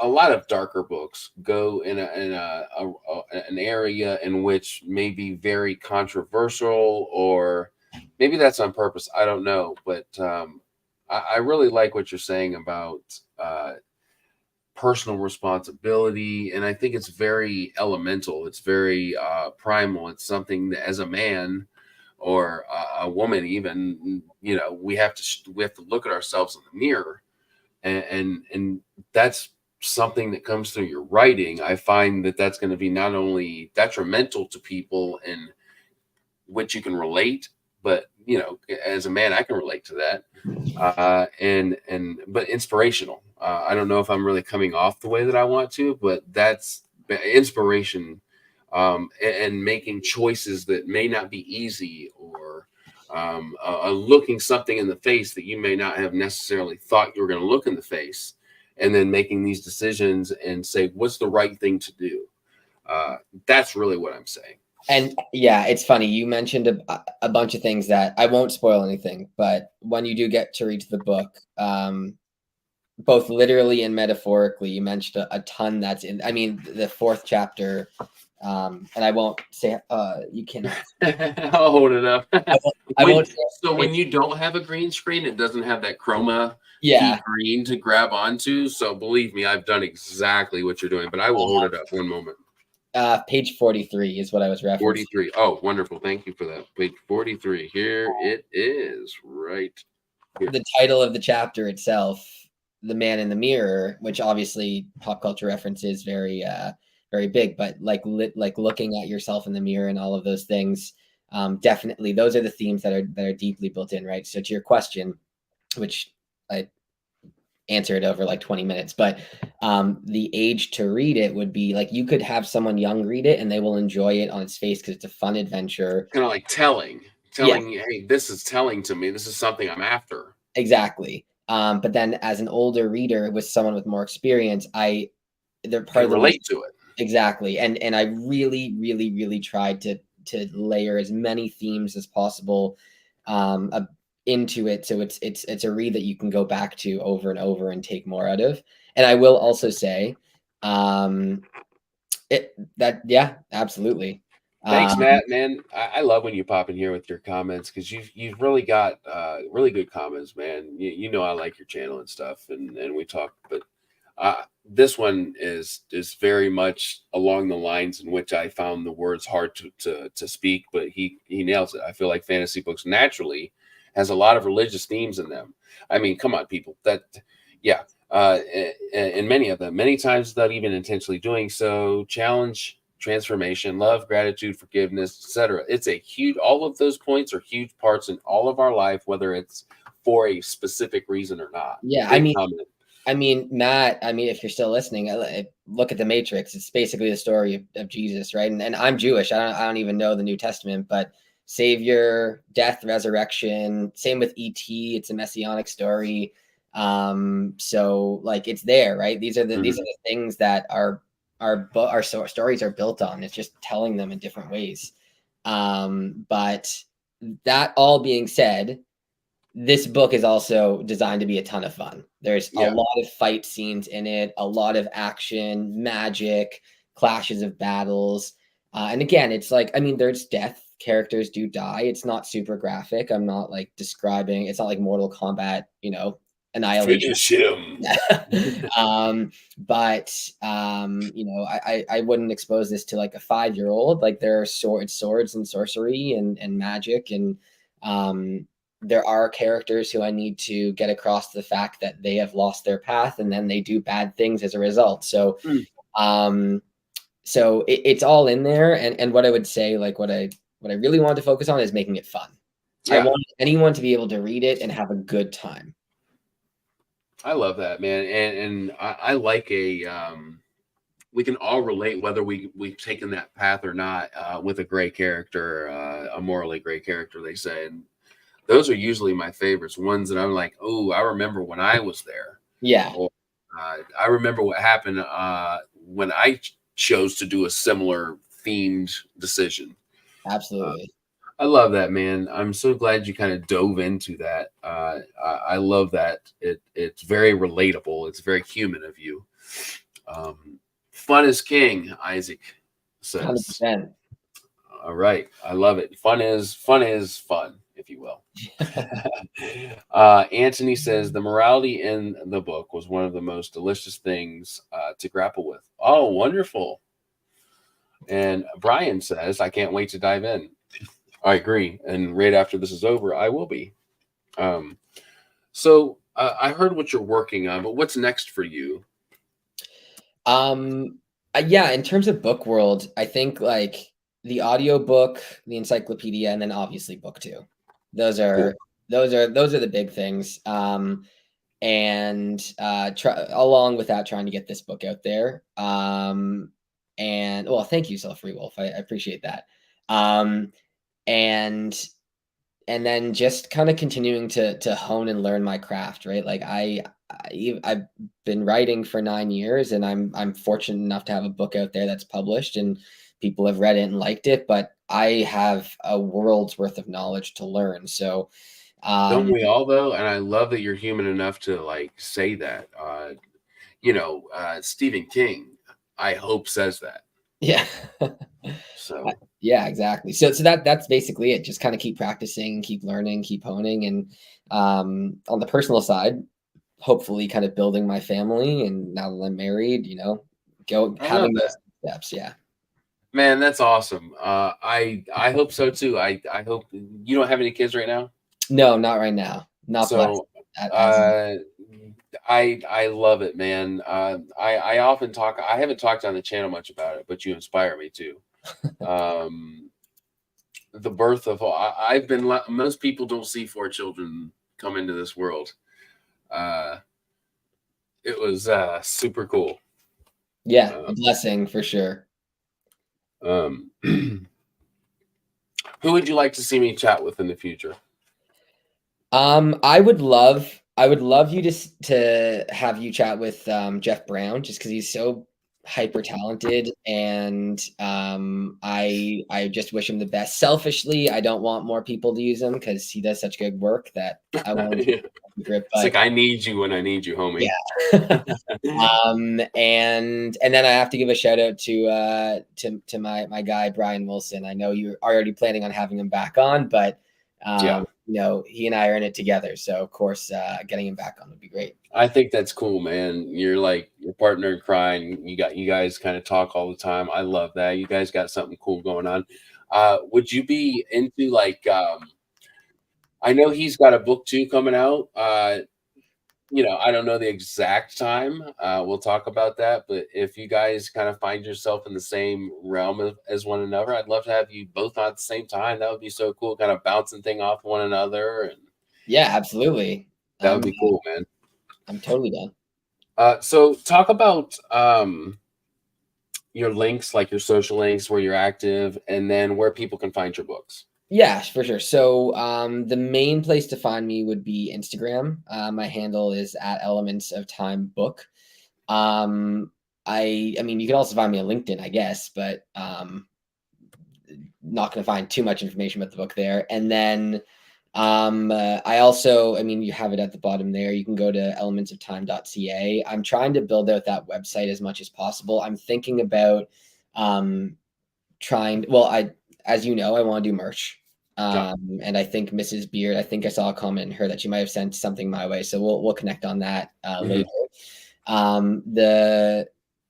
lot of darker books, go in an area in which may be very controversial, or maybe that's on purpose. I don't know, but I really like what you're saying about personal responsibility, and I think it's very elemental. It's very primal. It's something that, as a man or a woman, even, we have to look at ourselves in the mirror, and that's something that comes through your writing. I find that that's going to be not only detrimental to people in which you can relate, but as a man, I can relate to that, but inspirational. I don't know if I'm really coming off the way that I want to, but that's inspiration, and making choices that may not be easy, or looking something in the face that you may not have necessarily thought you were going to look in the face, and then making these decisions and say, what's the right thing to do? That's really what I'm saying. And yeah, it's funny. You mentioned a bunch of things that I won't spoil anything, but when you do get to read the book, both literally and metaphorically, you mentioned a ton that's in. I mean, the 4th chapter, and I won't say you cannot. I'll hold it up. I won't. So when you don't have a green screen, it doesn't have that chroma green to grab onto. So believe me, I've done exactly what you're doing, but I will hold it up one moment. Page 43 is what I was referencing. 43. Oh, wonderful. Thank you for that. Page 43. Here it is, right here. The title of the chapter itself the man in the mirror, which obviously pop culture reference is very very big, but like looking at yourself in the mirror and all of those things, definitely those are the themes that are deeply built in, right? So to your question, which I answered over like 20 minutes, but the age to read it would be like you could have someone young read it and they will enjoy it on its face because it's a fun adventure. Kind of like telling Yeah, you, hey, this is telling to me. This is something I'm after. exactly. But then as an older reader with someone with more experience, they're part Can of the reason. relate to it. Exactly. And I really tried to layer as many themes as possible into it, so it's a read that you can go back to over and over and take more out of. And I will also say yeah, absolutely. Thanks, Matt. Man, I love when you pop in here with your comments because you've really got really good comments, man. You know I like your channel and stuff, and we talk, but this one is very much along the lines in which I found the words hard to speak, but he nails it. I feel like fantasy books naturally has a lot of religious themes in them. I mean, come on, people. Yeah, and many of them, many times without even intentionally doing so, challenge transformation, love, gratitude, forgiveness, etc. It's a huge. All of those points are huge parts in all of our life, whether it's for a specific reason or not. Yeah, Big comment. I mean, Matt, if you're still listening, look at the Matrix. It's basically the story of Jesus, right? And I'm Jewish. I don't even know the New Testament, but Savior, death, resurrection. Same with E.T. It's a messianic story. So like it's there, right? These are the things that our stories are built on. It's just telling them in different ways. But that all being said, this book is also designed to be a ton of fun. There's a lot of fight scenes in it, a lot of action, magic, clashes of battles. And again, it's like, there's death. Characters do die. It's not super graphic. I'm not like describing, it's not like Mortal Kombat, annihilation. But I wouldn't expose this to like a 5-year-old. Like there are swords and sorcery and magic, and there are characters who I need to get across the fact that they have lost their path and then they do bad things as a result. So, so it's all in there. And what I would say, like what I really want to focus on is making it fun. I want anyone to be able to read it and have a good time. I love that, man. And I like we can all relate whether we've taken that path or not with a great character, a morally great character, they say. And those are usually my favorites, ones that I'm like, oh, I remember when I was there. Yeah. Or, I remember what happened when I chose to do a similar themed decision. Absolutely. I love that, man. I'm so glad you kind of dove into that. I love that. It's very relatable. It's very human of you. Fun is king, Isaac says. 100%. All right. I love it. Fun is fun, if you will. Anthony says the morality in the book was one of the most delicious things to grapple with. Oh, wonderful. And Brian says, I can't wait to dive in. I agree. And right after this is over, I will be. So I heard what you're working on, but what's next for you? Yeah, in terms of book world, I think like the audiobook, the encyclopedia, and then obviously book 2. Those are the big things. And along with that, trying to get this book out there. And well, thank you, Self-Free Wolf. I appreciate that. And then just kind of continuing to hone and learn my craft, right? Like I've been writing for 9 years, and I'm fortunate enough to have a book out there that's published and people have read it and liked it, but I have a world's worth of knowledge to learn. So don't we all, though? And I love that you're human enough to like say that. Stephen King, I hope, says that. Yeah. So yeah, exactly. So that's basically it. Just kind of keep practicing, keep learning, keep honing. And on the personal side, hopefully kind of building my family. And now that I'm married, having those steps. Yeah. Man, that's awesome. I hope so too. I hope you don't have any kids right now. No, not right now. Not so. I love it, man. I often talk. I haven't talked on the channel much about it, but you inspire me too. The birth of I've been. Most people don't see 4 children come into this world. It was super cool. Yeah, a blessing for sure. Who would you like to see me chat with in the future? I would love you to have you chat with Jeff Brown, just because he's so hyper talented, and I just wish him the best. Selfishly, I don't want more people to use him because he does such good work that I want him to grip. It's like I need you when I need you, homie. Yeah. And then I have to give a shout out to my guy Brian Wilson. I know you're already planning on having him back on, but you know, he and I are in it together, so of course getting him back on would be great. I think that's cool, man. You're like your partner in crime. You guys kind of talk all the time. I love that. You guys got something cool going on. Would you be into like I know he's got a book 2 coming out. You know, I don't know the exact time. We'll talk about that. But if you guys kind of find yourself in the same realm as one another, I'd love to have you both on at the same time. That would be so cool, kind of bouncing thing off one another. And yeah, absolutely. That would be cool, man. I'm totally down. So talk about your links, like your social links, where you're active, and then where people can find your books. Yeah, for sure. So the main place to find me would be Instagram. My handle is @elementsoftimebook. I mean, you can also find me on LinkedIn, I guess, but not going to find too much information about the book there. And then I also, I mean, you have it at the bottom there. You can go to elementsoftime.ca. I'm trying to build out that website as much as possible. I'm thinking about as you know, I want to do merch. And I think Mrs. Beard, I think I saw a comment in her that she might have sent something my way. So we'll connect on that later.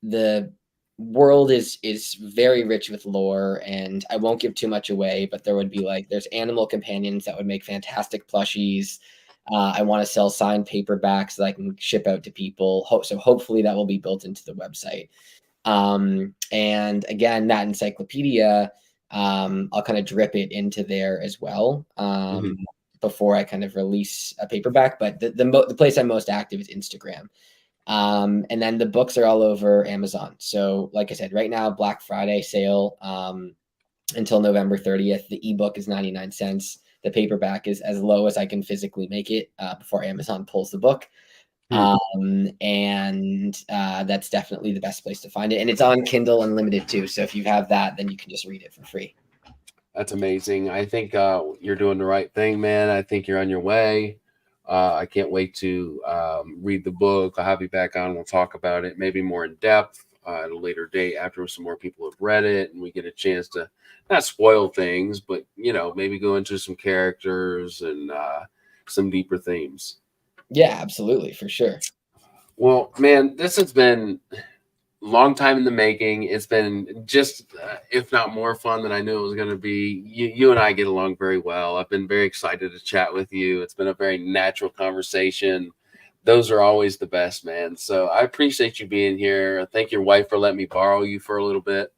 The world is very rich with lore, and I won't give too much away, but there would be there's animal companions that would make fantastic plushies. I want to sell signed paperbacks that I can ship out to people. So hopefully that will be built into the website. And again, that encyclopedia, I'll kind of drip it into there as well before I kind of release a paperback. But the place I'm most active is Instagram. And then the books are all over Amazon. So like I said, right now, Black Friday sale until November 30th. The ebook is 99 cents. The paperback is as low as I can physically make it before Amazon pulls the book. And that's definitely the best place to find it. And it's on Kindle Unlimited too. So if you have that, then you can just read it for free. That's amazing. I think you're doing the right thing, man. I think you're on your way. I can't wait to read the book. I'll have you back on. We'll talk about it maybe more in depth at a later date after some more people have read it and we get a chance to not spoil things, but, you know, maybe go into some characters and some deeper themes. Yeah, absolutely. For sure. Well, man, this has been a long time in the making. It's been just, if not more fun than I knew it was going to be. You and I get along very well. I've been very excited to chat with you. It's been a very natural conversation. Those are always the best, man. So I appreciate you being here. Thank your wife for letting me borrow you for a little bit.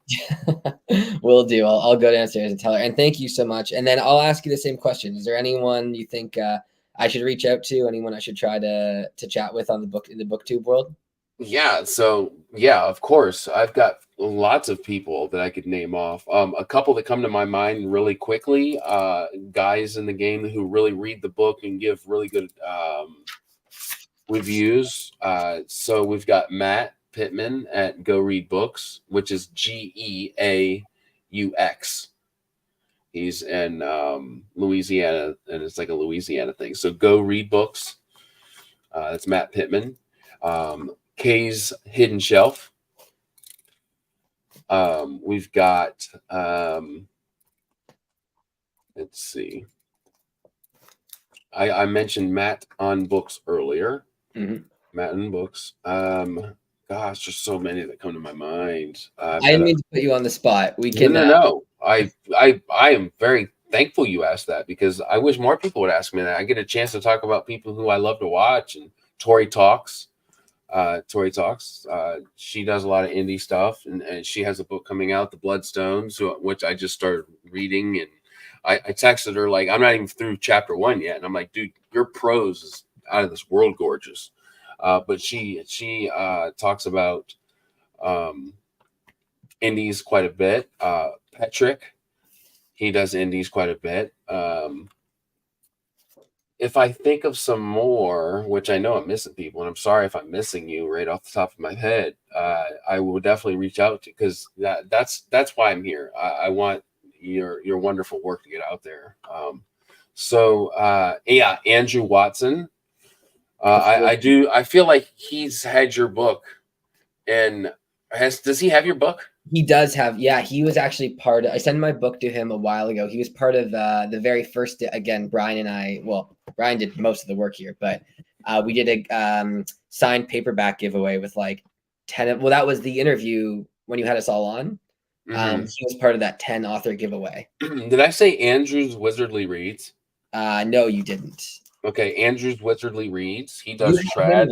Will do. I'll go downstairs and tell her. And thank you so much. And then I'll ask you the same question. Is there anyone you think I should reach out to? Anyone I should try to chat with on the book in the BookTube world? Yeah. So yeah, of course. I've got lots of people that I could name off. A couple that come to my mind really quickly, guys in the game who really read the book and give really good reviews. So we've got Matt Pittman at Go Read Books, which is GEAUX. He's in Louisiana, and it's like a Louisiana thing. So Go Read Books. That's Matt Pittman. Kay's Hidden Shelf. We've got, let's see. I mentioned Matt on Books earlier. Matt on Books. Gosh, there's so many that come to my mind. I didn't mean to put you on the spot. We can. No. I am very thankful you asked that, because I wish more people would ask me that. I get a chance to talk about people who I love to watch. And Tori talks. She does a lot of indie stuff, and she has a book coming out, The Bloodstones, which I just started reading. And I texted her, like, I'm not even through chapter 1 yet, and I'm like, dude, your prose is out of this world gorgeous. But she talks about indies quite a bit. Patrick, he does indies quite a bit. If I think of some more, which I know I'm missing people, and I'm sorry if I'm missing you right off the top of my head, I will definitely reach out to, because that's why I'm here. I want your wonderful work to get out there. Yeah, Andrew Watson. I feel like he's had your book, and does he have your book? He does have, yeah, he was actually part of, I sent my book to him a while ago. He was part of the very first, again, Brian and I, well, Brian did most of the work here, but we did a signed paperback giveaway with like 10, well, that was the interview when you had us all on. Mm-hmm. He was part of that 10 author giveaway. Did I say Andrew's Wizardly Reads? No, you didn't. Okay, Andrew's Wizardly Reads. He does trad.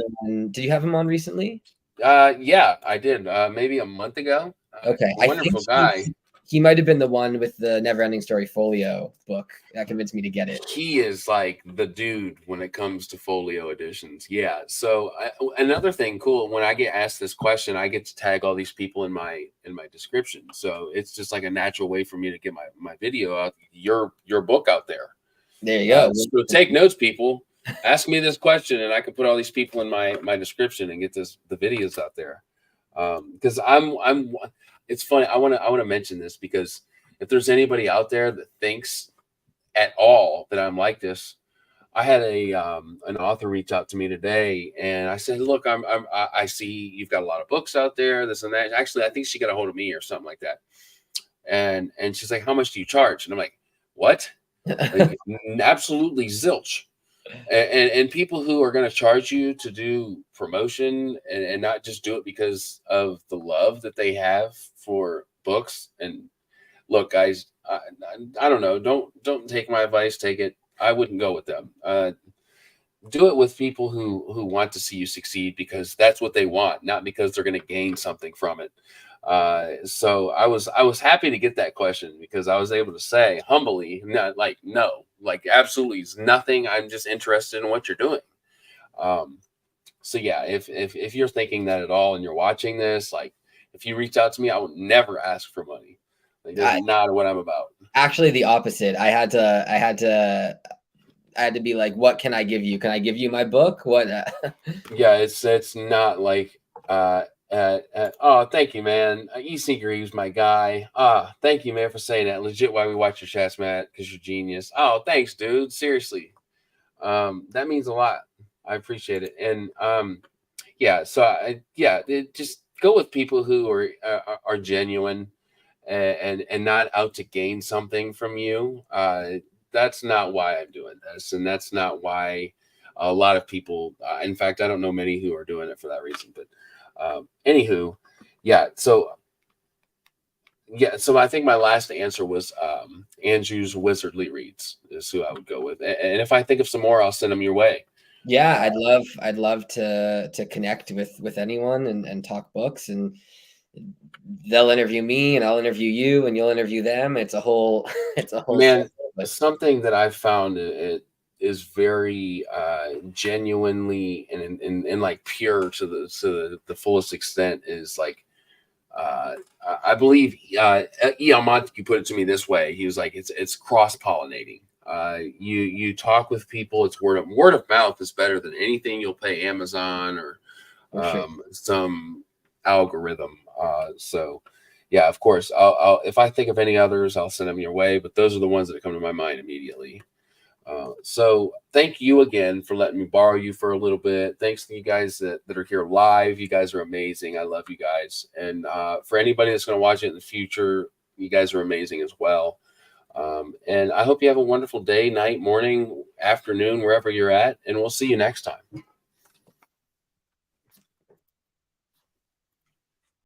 Did you have him on recently? Yeah, I did. Maybe a month ago. Okay, wonderful guy. He might have been the one with the Neverending Story folio book that convinced me to get it. He is like the dude when it comes to folio editions. Yeah. So another thing, cool. When I get asked this question, I get to tag all these people in my description. So it's just like a natural way for me to get my video out, your book out there. There you go. So take notes, people. Ask me this question, and I can put all these people in my description and get the videos out there. Because it's funny. I want to mention this, because if there's anybody out there that thinks at all that I'm like this, I had an author reach out to me today, and I said, look, I see you've got a lot of books out there, this and that. Actually, I think she got a hold of me or something like that. And she's like, how much do you charge? And I'm like, what? Like, absolutely zilch. And people who are going to charge you to do promotion and not just do it because of the love that they have for books. And look, guys, I don't know. Don't take my advice. Take it. I wouldn't go with them. Do it with people who want to see you succeed, because that's what they want, not because they're going to gain something from it. So I was happy to get that question, because I was able to say humbly, not like, no, like absolutely nothing. I'm just interested in what you're doing. So yeah, if you're thinking that at all and you're watching this, like if you reach out to me, I would never ask for money. Like, that's not what I'm about. Actually, the opposite. I had to be like, what can I give you? Can I give you my book? What? Yeah, it's not like, oh, thank you, man. E.C. Greaves, my guy. Thank you, man, for saying that. Legit, why we watch your chats, Matt, because you're genius. Oh, thanks, dude. Seriously. That means a lot. I appreciate it. And yeah, so just go with people who are genuine and not out to gain something from you. That's not why I'm doing this, and that's not why a lot of people. In fact, I don't know many who are doing it for that reason. But anywho, yeah. So I think my last answer was Andrew's Wizardly Reads is who I would go with, and if I think of some more, I'll send them your way. Yeah, I'd love to connect with anyone and talk books, and they'll interview me and I'll interview you and you'll interview them. It's a whole man. Something that I've found it is very genuinely and like pure to the fullest extent is like I believe E.L. Montague put it to me this way. He was like, it's cross-pollinating. You talk with people, it's word of mouth is better than anything you'll pay Amazon or some algorithm. So yeah, of course, I'll if I think of any others, I'll send them your way, but those are the ones that come to my mind immediately. So thank you again for letting me borrow you for a little bit. Thanks to you guys that are here live. You guys are amazing. I love you guys. And for anybody that's going to watch it in the future, you guys are amazing as well. And I hope you have a wonderful day, night, morning, afternoon, wherever you're at. And we'll see you next time.